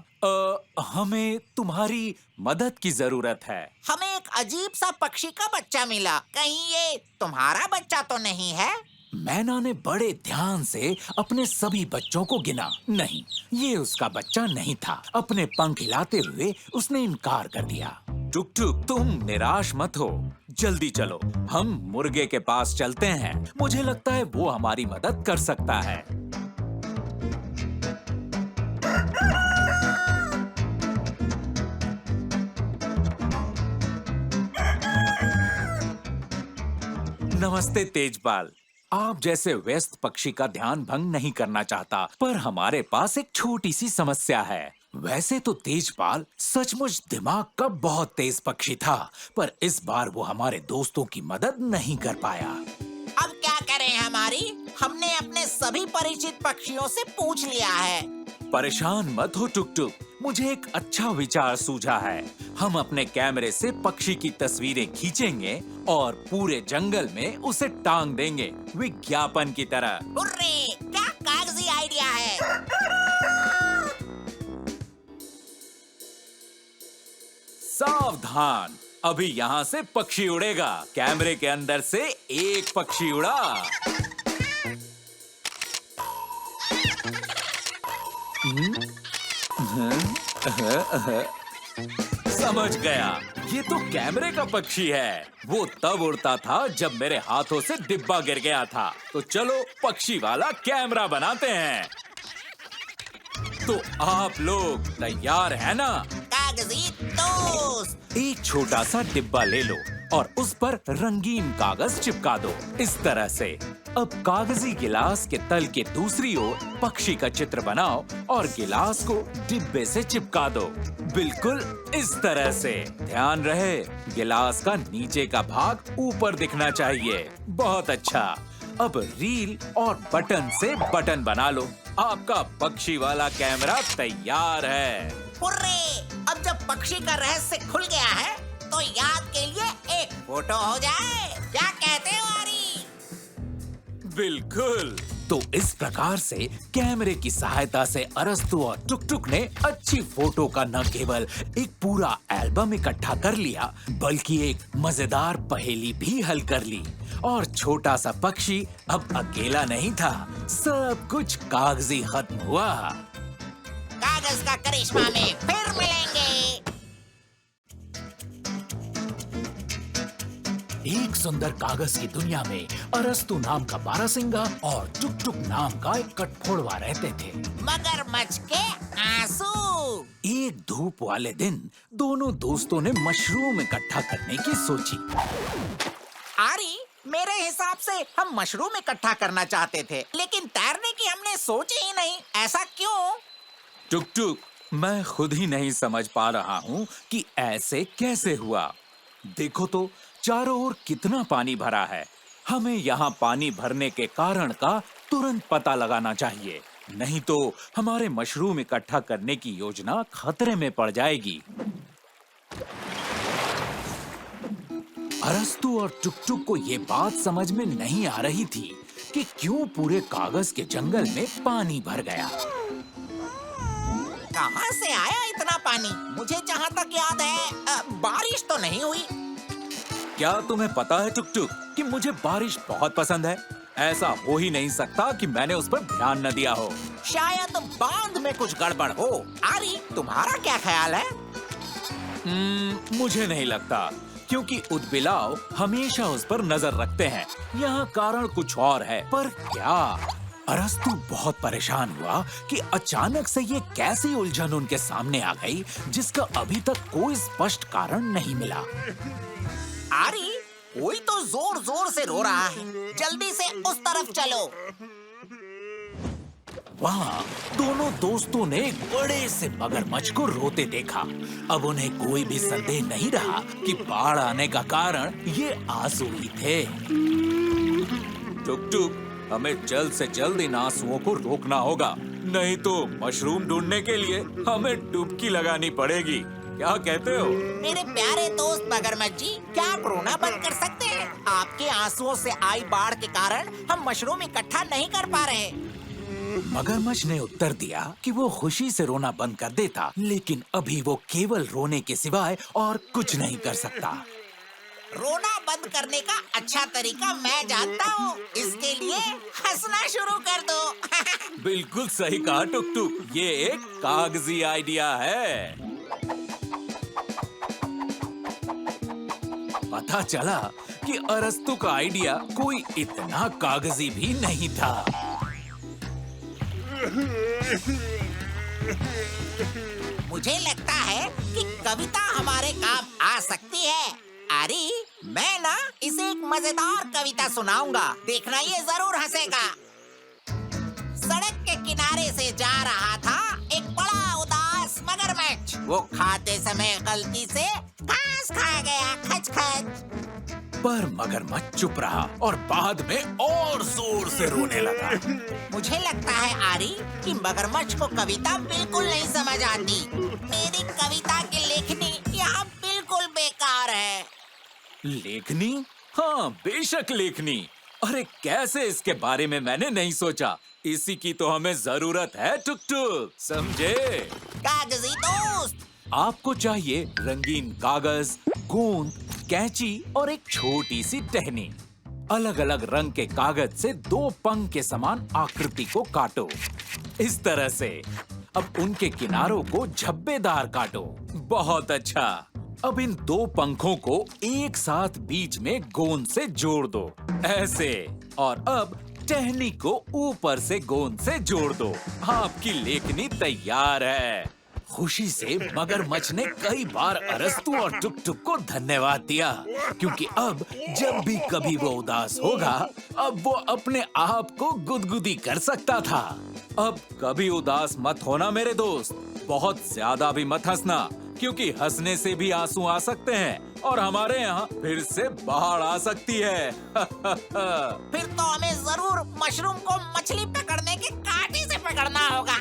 हमें तुम्हारी मदद की जरूरत है। हमें एक अजीब सा पक्षी का बच्चा मिला, कहीं ये तुम्हारा बच्चा तो नहीं है? मैना ने बड़े ध्यान से अपने सभी बच्चों को गिना। नहीं, ये उसका बच्चा नहीं था। अपने पंख हिलाते हुए उसने इनकार कर दिया। टुक टुक, तुम निराश मत हो, जल्दी चलो, हम मुर्गे के पास चलते हैं। मुझे लगता है वो हमारी मदद कर सकता है। नमस्ते तेजपाल, आप जैसे व्यस्त पक्षी का ध्यान भंग नहीं करना चाहता, पर हमारे पास एक छोटी सी समस्या है। वैसे तो तेजपाल सचमुच दिमाग का बहुत तेज पक्षी था, पर इस बार वो हमारे दोस्तों की मदद नहीं कर पाया। अब क्या करें हमारी? हमने अपने सभी परिचित पक्षियों से पूछ लिया है। परेशान मत हो टुक टुक, मुझे एक अच्छा विचार सूझा है। हम अपने कैमरे से पक्षी की तस्वीरें खींचेंगे और पूरे जंगल में उसे टांग देंगे, विज्ञापन की तरह। हुर्रे! क्या कागजी आइडिया है। सावधान, अभी यहाँ से पक्षी उड़ेगा। कैमरे के अंदर से एक पक्षी उड़ा। समझ गया, ये तो कैमरे का पक्षी है। वो तब उड़ता था जब मेरे हाथों से डिब्बा गिर गया था। तो चलो पक्षी वाला कैमरा बनाते हैं। तो आप लोग तैयार हैं ना? कागजी दोस्त। एक छोटा सा डिब्बा ले लो और उस पर रंगीन कागज चिपका दो, इस तरह से। अब कागजी गिलास के तल के दूसरी ओर पक्षी का चित्र बनाओ और गिलास को डिब्बे से चिपका दो। बिल्कुल इस तरह से। ध्यान रहे, गिलास का नीचे का भाग ऊपर दिखना चाहिए। बहुत अच्छा। अब रील और बटन से बटन बना लो। आपका पक्षी वाला कैमरा तैयार है। हुर्रे! अब जब पक्षी का रहस्य खुल गया है तो याद के लिए एक फोटो हो जाए। क्या कहते हो आरी? बिल्कुल। तो इस प्रकार से कैमरे की सहायता से अरस्तु और टुक-टुक ने अच्छी फोटो का न केवल एक पूरा एल्बम इकट्ठा कर लिया, बल्कि एक मजेदार पहेली भी हल कर ली। और छोटा सा पक्षी अब अकेला नहीं था। सब कुछ कागजी खत्म हुआ। कागज का करिश्मा में फिर मिलेंगे। एक सुंदर कागज की दुनिया में अरस्तु नाम का बारहसिंगा और टुक-टुक नाम का एक कठफोड़वा रहते थे। मगरमच्छ के आंसू। एक धूप वाले दिन दोनों दोस्तों ने मशरूम इकट्ठा करने की सोची। आरी, मेरे हिसाब से हम मशरूम इकट्ठा करना चाहते थे, लेकिन तैरने की हमने सोची ही नहीं। ऐसा क्यों? टुक-टुक, मैं खुद ही नहीं समझ पा रहा हूँ कि ऐसे कैसे हुआ। देखो तो चारों ओर कितना पानी भरा है। हमें यहाँ पानी भरने के कारण का तुरंत पता लगाना चाहिए, नहीं तो हमारे मशरूम इकट्ठा करने की योजना खतरे में पड़ जाएगी। अरस्तु और टुक-टुक को ये बात समझ में नहीं आ रही थी कि क्यों पूरे कागज के जंगल में पानी भर गया। कहाँ से आया इतना पानी? मुझे जहाँ तक याद है बारिश तो नहीं हुई। क्या तुम्हें पता है टुक-टुक कि मुझे बारिश बहुत पसंद है। ऐसा हो ही नहीं सकता कि मैंने उस पर ध्यान न दिया हो। शायद बांध में कुछ गड़बड़ हो। आरी, तुम्हारा क्या ख्याल है? मुझे नहीं लगता, क्योंकि उदबिलाव हमेशा उस पर नजर रखते हैं। यहाँ कारण कुछ और है, पर क्या? अरस्तु बहुत परेशान हुआ कि अचानक से ये कैसी उलझन उनके सामने आ गई, जिसका अभी तक कोई स्पष्ट कारण नहीं मिला। आरी, कोई तो जोर जोर से रो रहा है। जल्दी से उस तरफ चलो। वहाँ दोनों दोस्तों ने एक बड़े से मगरमच्छ को रोते देखा। अब उन्हें कोई भी संदेह नहीं रहा कि बाढ़ आने का कारण ये आंसू ही थे। टुक-टुक, हमें जल्द से जल्द इन आंसुओं को रोकना होगा, नहीं तो मशरूम ढूंढने के लिए हमें डुबकी लगानी पड़ेगी। क्या कहते हो? मेरे प्यारे दोस्त मगरमच्छ जी, क्या आप रोना बंद कर सकते हैं? आपके आंसुओं से आई बाढ़ के कारण हम मशरूम इकट्ठा नहीं कर पा रहे। मगरमच्छ ने उत्तर दिया कि वो खुशी से रोना बंद कर देता, लेकिन अभी वो केवल रोने के सिवाय और कुछ नहीं कर सकता। रोना बंद करने का अच्छा तरीका मैं जानता हूँ। इसके लिए हंसना शुरू कर दो। बिल्कुल सही कहा टुक-टुक, ये एक कागजी आइडिया है। पता चला कि अरस्तु का आइडिया कोई इतना कागजी भी नहीं था। मुझे लगता है कि कविता हमारे काम आ सकती है। आरी, मैं ना इसे एक मजेदार कविता सुनाऊंगा, देखना ये जरूर हंसेगा। सड़क के किनारे से जा रहा था एक बड़ा उदास मगरमच्छ। वो खाते समय गलती से घास खा गया, खच-खच। पर मगरमच्छ चुप रहा और बाद में और जोर से रोने लगा। मुझे लगता है आरी कि मगरमच्छ को कविता बिल्कुल नहीं समझ आती। मेरी कविता की लेखनी यहाँ बिल्कुल बेकार है। लेखनी? हाँ, बेशक लेखनी। अरे कैसे, इसके बारे में मैंने नहीं सोचा। इसी की तो हमें जरूरत है टुक-टुक, समझे? कागजी दोस्त, आपको चाहिए रंगीन कागज, गोंद, कैंची और एक छोटी सी टहनी। अलग अलग रंग के कागज से दो पंख के समान आकृति को काटो। इस तरह से अब उनके किनारों को झब्बेदार काटो। बहुत अच्छा। अब इन दो पंखों को एक साथ बीच में गोंद से जोड़ दो, ऐसे। और अब टहनी को ऊपर से गोंद से जोड़ दो। आपकी लेखनी तैयार है। खुशी से मगरमच्छ ने कई बार अरस्तु और टुक टुक को धन्यवाद दिया, क्योंकि अब जब भी कभी वो उदास होगा, अब वो अपने आप को गुदगुदी कर सकता था। अब कभी उदास मत होना मेरे दोस्त, बहुत ज्यादा भी मत हंसना, क्योंकि हंसने से भी आंसू आ सकते हैं और हमारे यहाँ फिर से बाढ़ आ सकती है। फिर तो हमें जरूर मशरूम को मछली पकड़ने के कांटे से पकड़ना होगा।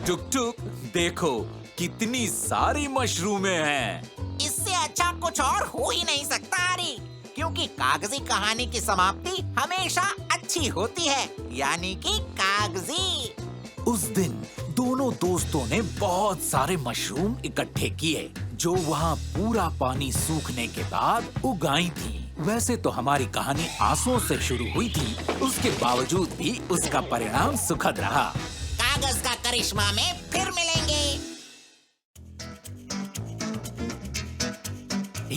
टुक टुक, देखो कितनी सारी मशरूमें हैं। इससे अच्छा कुछ और हो ही नहीं सकता आरी, क्योंकि कागजी कहानी की समाप्ति हमेशा अच्छी होती है, यानी कि कागजी। उस दिन दोनों दोस्तों ने बहुत सारे मशरूम इकट्ठे किए, जो वहाँ पूरा पानी सूखने के बाद उगाई थी। वैसे तो हमारी कहानी आंसुओं से शुरू हुई थी, उसके बावजूद भी उसका परिणाम सुखद रहा। कागज का करिश्मा में फिर मिलेंगे।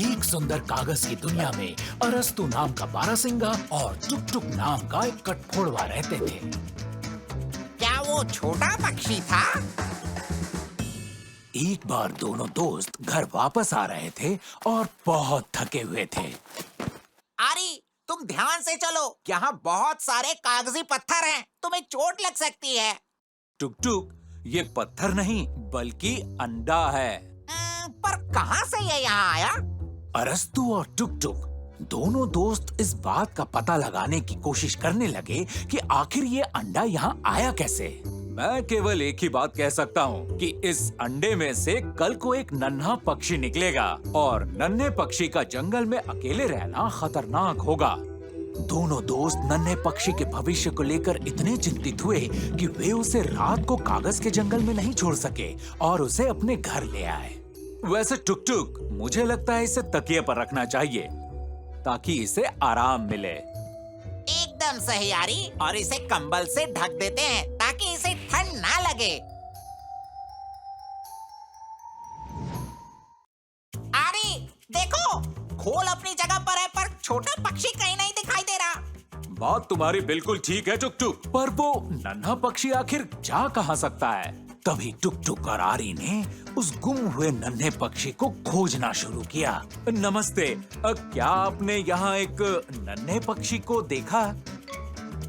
एक सुंदर कागज की दुनिया में अरस्तु नाम का बारहसिंगा और टुक टुक नाम का एक कठफोड़वा रहते थे। क्या वो छोटा पक्षी था? एक बार दोनों दोस्त घर वापस आ रहे थे और बहुत थके हुए थे। आरी, तुम ध्यान से चलो, यहाँ बहुत सारे कागजी पत्थर हैं, तुम्हें चोट लग सकती है। टुक टुक, ये पत्थर नहीं बल्कि अंडा है। पर कहाँ से ये यहाँ आया? अरस्तु और टुक टुक दोनों दोस्त इस बात का पता लगाने की कोशिश करने लगे कि आखिर ये अंडा यहाँ आया कैसे। मैं केवल एक ही बात कह सकता हूँ कि इस अंडे में से कल को एक नन्हा पक्षी निकलेगा और नन्हे पक्षी का जंगल में अकेले रहना खतरनाक होगा। दोनों दोस्त नन्हे पक्षी के भविष्य को लेकर इतने चिंतित हुए कि वे उसे रात को कागज के जंगल में नहीं छोड़ सके और उसे अपने घर ले आए। वैसे टुक टुक, मुझे लगता है इसे तकिए पर रखना चाहिए ताकि इसे आराम मिले। एकदम सही आरी, और इसे कंबल से ढक देते हैं ताकि इसे ठंड ना लगे। आरी, देखो, खोल अपनी जगह पर है, पर छोटा पक्षी कहीं नहीं दिखाई दे रहा। बात तुम्हारी बिल्कुल ठीक है टुक टुक, पर वो नन्हा पक्षी आखिर जा कहाँ सकता है? तभी टुक टुक और आरी ने उस गुम हुए नन्हे पक्षी को खोजना शुरू किया। नमस्ते, क्या आपने यहाँ एक नन्हे पक्षी को देखा?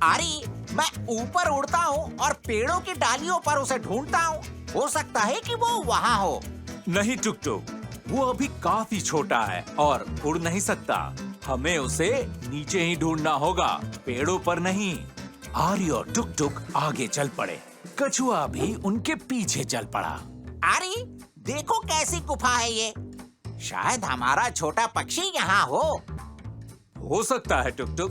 आरी, मैं ऊपर उड़ता हूँ और पेड़ों की डालियों पर उसे ढूंढता हूँ। हो सकता है कि वो वहाँ हो। नहीं टुक टुक, वो अभी काफी छोटा है और उड़ नहीं सकता। हमें उसे नीचे ही ढूंढना होगा, पेड़ों पर नहीं। आरी और टुक टुक आगे चल पड़े। कछुआ भी उनके पीछे चल पड़ा। आरी, देखो कैसी गुफा है ये। शायद हमारा छोटा पक्षी यहाँ हो सकता है टुक टुक।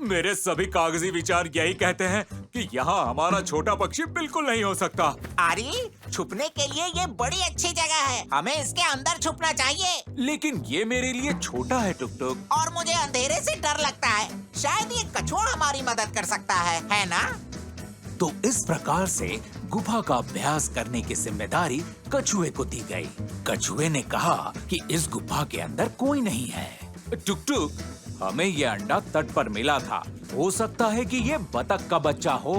मेरे सभी कागजी विचार यही कहते हैं कि यहाँ हमारा छोटा पक्षी बिल्कुल नहीं हो सकता। आरी, छुपने के लिए ये बड़ी अच्छी जगह है, हमें इसके अंदर छुपना चाहिए। लेकिन ये मेरे लिए छोटा है टुक टुक। और मुझे अंधेरे से डर लगता है, शायद ये कछुआ हमारी मदद कर सकता है ना? तो इस प्रकार से गुफा का अभ्यास करने की जिम्मेदारी कछुए को दी गई। कछुए ने कहा कि इस गुफा के अंदर कोई नहीं है। टुक टुक, हमें ये अंडा तट पर मिला था, हो सकता है कि ये बतख का बच्चा हो।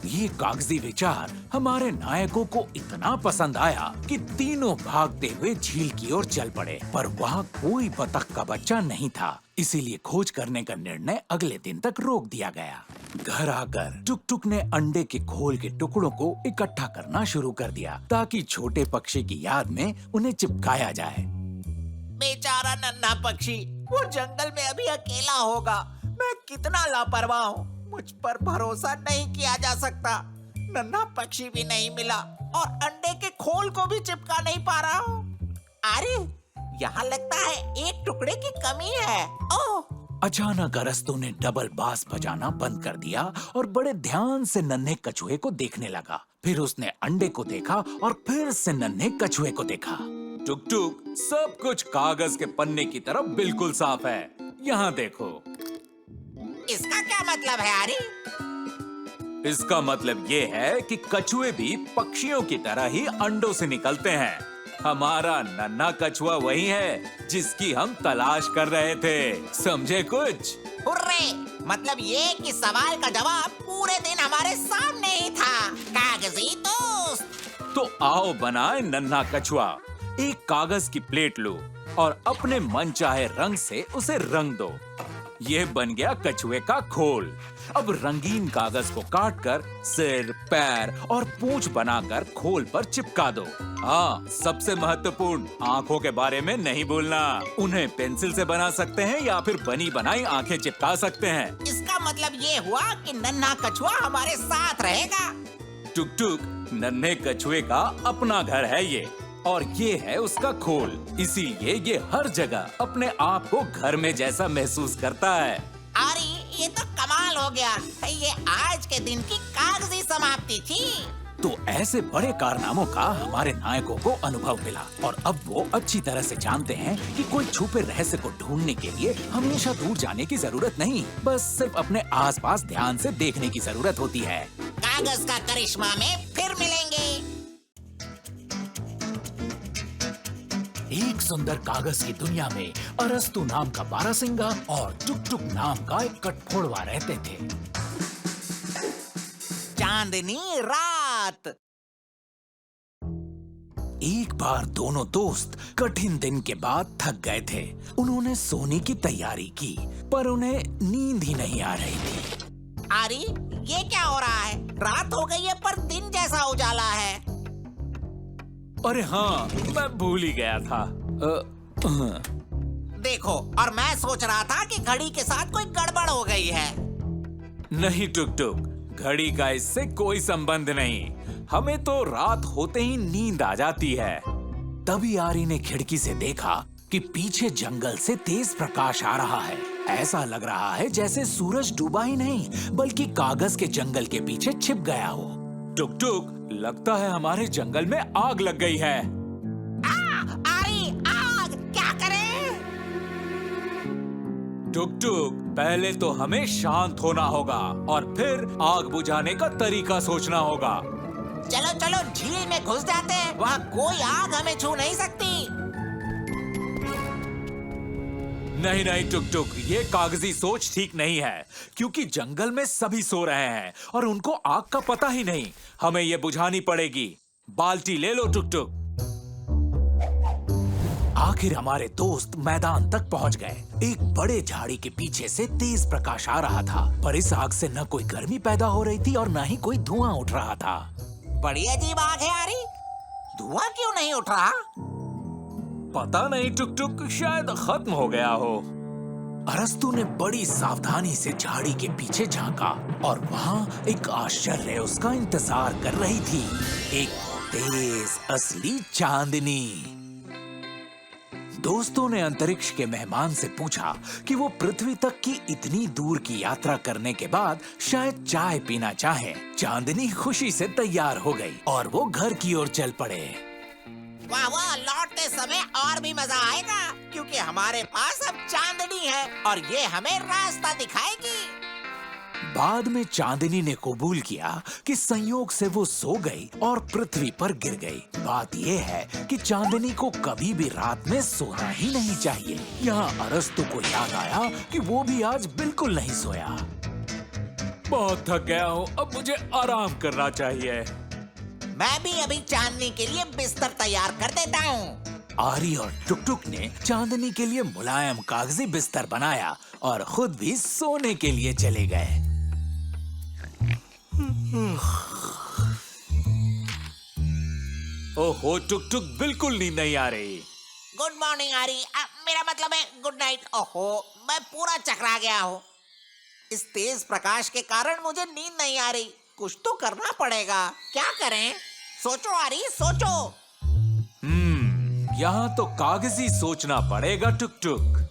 ये कागजी विचार हमारे नायकों को इतना पसंद आया कि तीनों भागते हुए झील की ओर चल पड़े, पर वहाँ कोई बतख का बच्चा नहीं था। इसीलिए खोज करने का निर्णय अगले दिन तक रोक दिया गया। घर आकर टुक टुक ने अंडे के खोल के टुकड़ों को इकट्ठा करना शुरू कर दिया ताकि छोटे पक्षी की याद में उन्हें चिपकाया जाए। बेचारा नन्हा पक्षी, वो जंगल में अभी अकेला होगा। मैं कितना लापरवाह हूँ, मुझ पर भरोसा नहीं किया जा सकता। नन्हा पक्षी भी नहीं मिला और अंडे के खोल को भी चिपका नहीं पा रहा हूँ। अरे, यहाँ लगता है एक टुकड़े की कमी है। ओह! अचानक अरस्तु ने डबल बास बजाना बंद कर दिया और बड़े ध्यान से नन्हे कछुए को देखने लगा। फिर उसने अंडे को देखा और फिर से नन्हे कछुए को देखा। टुक टुक, सब कुछ कागज के पन्ने की तरह बिल्कुल साफ है। यहाँ देखो। इसका क्या मतलब है आरी? इसका मतलब ये है कि कछुए भी पक्षियों की तरह ही अंडों से निकलते हैं। हमारा नन्हा कछुआ वही है जिसकी हम तलाश कर रहे थे। समझे कुछ? हुर्रे! मतलब ये कि सवाल का जवाब पूरे दिन हमारे सामने ही था, कागजी दोस्त। तो आओ बनाए नन्हा कछुआ। एक कागज की प्लेट लो और अपने मनचाहे रंग से उसे रंग दो। ये बन गया कछुए का खोल। अब रंगीन कागज को काटकर सिर, पैर और पूंछ बनाकर खोल पर चिपका दो। हाँ, सबसे महत्वपूर्ण, आंखों के बारे में नहीं भूलना। उन्हें पेंसिल से बना सकते हैं या फिर बनी बनाई आंखें चिपका सकते हैं। इसका मतलब ये हुआ कि नन्हा कछुआ हमारे साथ रहेगा। टुक टुक नन्हे कछुए का अपना घर है ये, और ये है उसका खोल। इसीलिए ये हर जगह अपने आप को घर में जैसा महसूस करता है। अरे ये तो कमाल हो गया। ये आज के दिन की कागजी समाप्ति थी। तो ऐसे बड़े कारनामों का हमारे नायकों को अनुभव मिला और अब वो अच्छी तरह से जानते हैं कि कोई छुपे रहस्य को ढूंढने के लिए हमेशा दूर जाने की जरूरत नहीं, बस सिर्फ अपने आसपास ध्यान से देखने की जरूरत होती है। कागज का करिश्मा में फिर मिलेंगे। एक सुंदर कागज की दुनिया में अरस्तु नाम का बारहसिंगा और टुक टुक नाम का एक कठफोड़वा रहते थे। चांदनी रात। एक बार दोनों दोस्त कठिन दिन के बाद थक गए थे। उन्होंने सोने की तैयारी की, पर उन्हें नींद ही नहीं आ रही थी। अरे ये क्या हो रहा है? रात हो गई है पर दिन जैसा उजाला है। अरे हाँ, मैं भूल ही गया था। देखो, और मैं सोच रहा था कि घड़ी के साथ कोई गड़बड़ हो गई है। नहीं टुक टुक, घड़ी का इससे कोई संबंध नहीं। हमें तो रात होते ही नींद आ जाती है। तभी आरी ने खिड़की से देखा कि पीछे जंगल से तेज प्रकाश आ रहा है। ऐसा लग रहा है जैसे सूरज डूबा ही नहीं, बल्कि कागज के जंगल के पीछे छिप गया हो। टुक टुक, लगता है हमारे जंगल में आग लग गई है। आरी, आग! क्या करें? टुक टुक, पहले तो हमें शांत होना होगा और फिर आग बुझाने का तरीका सोचना होगा। चलो चलो झील में घुस जाते हैं, वहाँ कोई आग हमें छू नहीं सकती। नहीं नहीं टुक टुक, ये कागजी सोच ठीक नहीं है, क्योंकि जंगल में सभी सो रहे हैं और उनको आग का पता ही नहीं। हमें ये बुझानी पड़ेगी। बाल्टी ले लो टुक टुक। आखिर हमारे दोस्त मैदान तक पहुंच गए। एक बड़े झाड़ी के पीछे से तेज प्रकाश आ रहा था, पर इस आग से न कोई गर्मी पैदा हो रही थी और न ही कोई धुआं उठ रहा था। बड़ी अजीब आग है आरी, धुआं क्यों नहीं उठ रहा? पता नहीं टुक टुक, शायद खत्म हो गया हो। अरस्तु ने बड़ी सावधानी से झाड़ी के पीछे झांका और वहां एक आश्चर्य उसका इंतजार कर रही थी। एक तेज असली चांदनी। दोस्तों ने अंतरिक्ष के मेहमान से पूछा कि वो पृथ्वी तक की इतनी दूर की यात्रा करने के बाद शायद चाय पीना चाहे। चांदनी खुशी से तैयार हो गई और वो घर की ओर चल पड़े। वाह वाह, लौटते समय और भी मजा आएगा, क्योंकि हमारे पास अब चांदनी है और ये हमें रास्ता दिखाएगी। बाद में चांदनी ने कबूल किया कि संयोग से वो सो गई और पृथ्वी पर गिर गई। बात ये है कि चांदनी को कभी भी रात में सोना ही नहीं चाहिए। यहाँ अरस्तु को याद आया कि वो भी आज बिल्कुल नहीं सोया। बहुत थक गया हूँ, अब मुझे आराम करना चाहिए। मैं भी अभी चांदनी के लिए बिस्तर तैयार कर देता हूँ। आरी और टुक टुक ने चांदनी के लिए मुलायम कागजी बिस्तर बनाया और खुद भी सोने के लिए चले गए। ओहो टुक टुक, बिल्कुल नींद नहीं आ रही। गुड मॉर्निंग आरी, मेरा मतलब है गुड नाइट। ओहो, मैं पूरा चकरा गया हूँ। इस तेज प्रकाश के कारण मुझे नींद नहीं आ रही। कुछ तो करना पड़ेगा। क्या करें? सोचो आरी, सोचो। यहाँ तो कागजी सोचना पड़ेगा टुक टुक।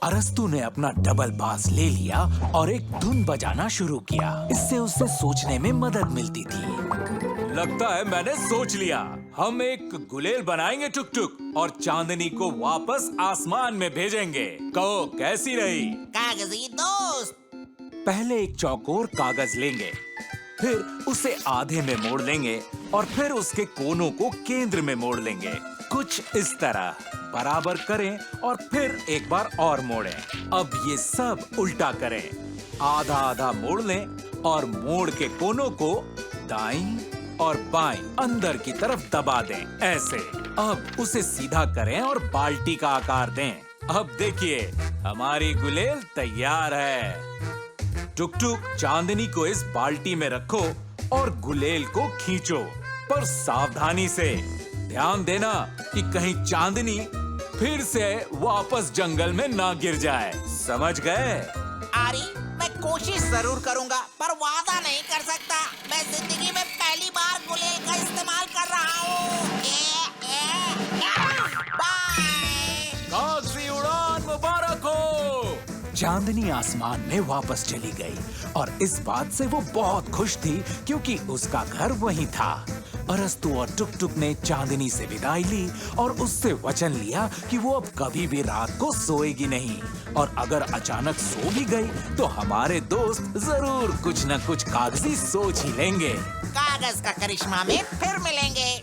अरस्तु ने अपना डबल बास ले लिया और एक धुन बजाना शुरू किया। इससे उसे सोचने में मदद मिलती थी। लगता है मैंने सोच लिया। हम एक गुलेल बनाएंगे टुक टुक और चांदनी को वापस आसमान में भेजेंगे। कहो कैसी रही? कागजी दोस्त। पहले एक चौकोर कागज लेंगे, फिर उसे आधे में मोड़ लेंगे और फिर उसके कोनों को केंद्र में मोड़ लेंगे। कुछ इस तरह बराबर करें और फिर एक बार और मोड़ें। अब ये सब उल्टा करें। आधा आधा मोड़ लें और मोड़ के कोनों को दाईं और बाईं अंदर की तरफ दबा दें, ऐसे। अब उसे सीधा करें और बाल्टी का आकार दें। अब देखिए, हमारी गुलेल तैयार है। टुक टुक, चांदनी को इस बाल्टी में रखो और गुलेल को खींचो, पर सावधानी से। ध्यान देना कि कहीं चांदनी फिर से वापस जंगल में ना गिर जाए। समझ गए? आरी, मैं कोशिश जरूर करूंगा, पर वादा नहीं कर सकता। मैं जिंदगी में पहली बार गुलेल का इस्तेमाल कर रहा हूँ। बाय। कागजी उड़ान मुबारक हो। चांदनी आसमान में वापस चली गई और इस बात से वो बहुत खुश थी क्योंकि उसका घर वहीं था। अरस्तु और टुक टुक ने चांदनी से विदाई ली और उससे वचन लिया कि वो अब कभी भी रात को सोएगी नहीं, और अगर अचानक सो भी गई तो हमारे दोस्त जरूर कुछ न कुछ कागजी सोच ही लेंगे। कागज का करिश्मा में फिर मिलेंगे।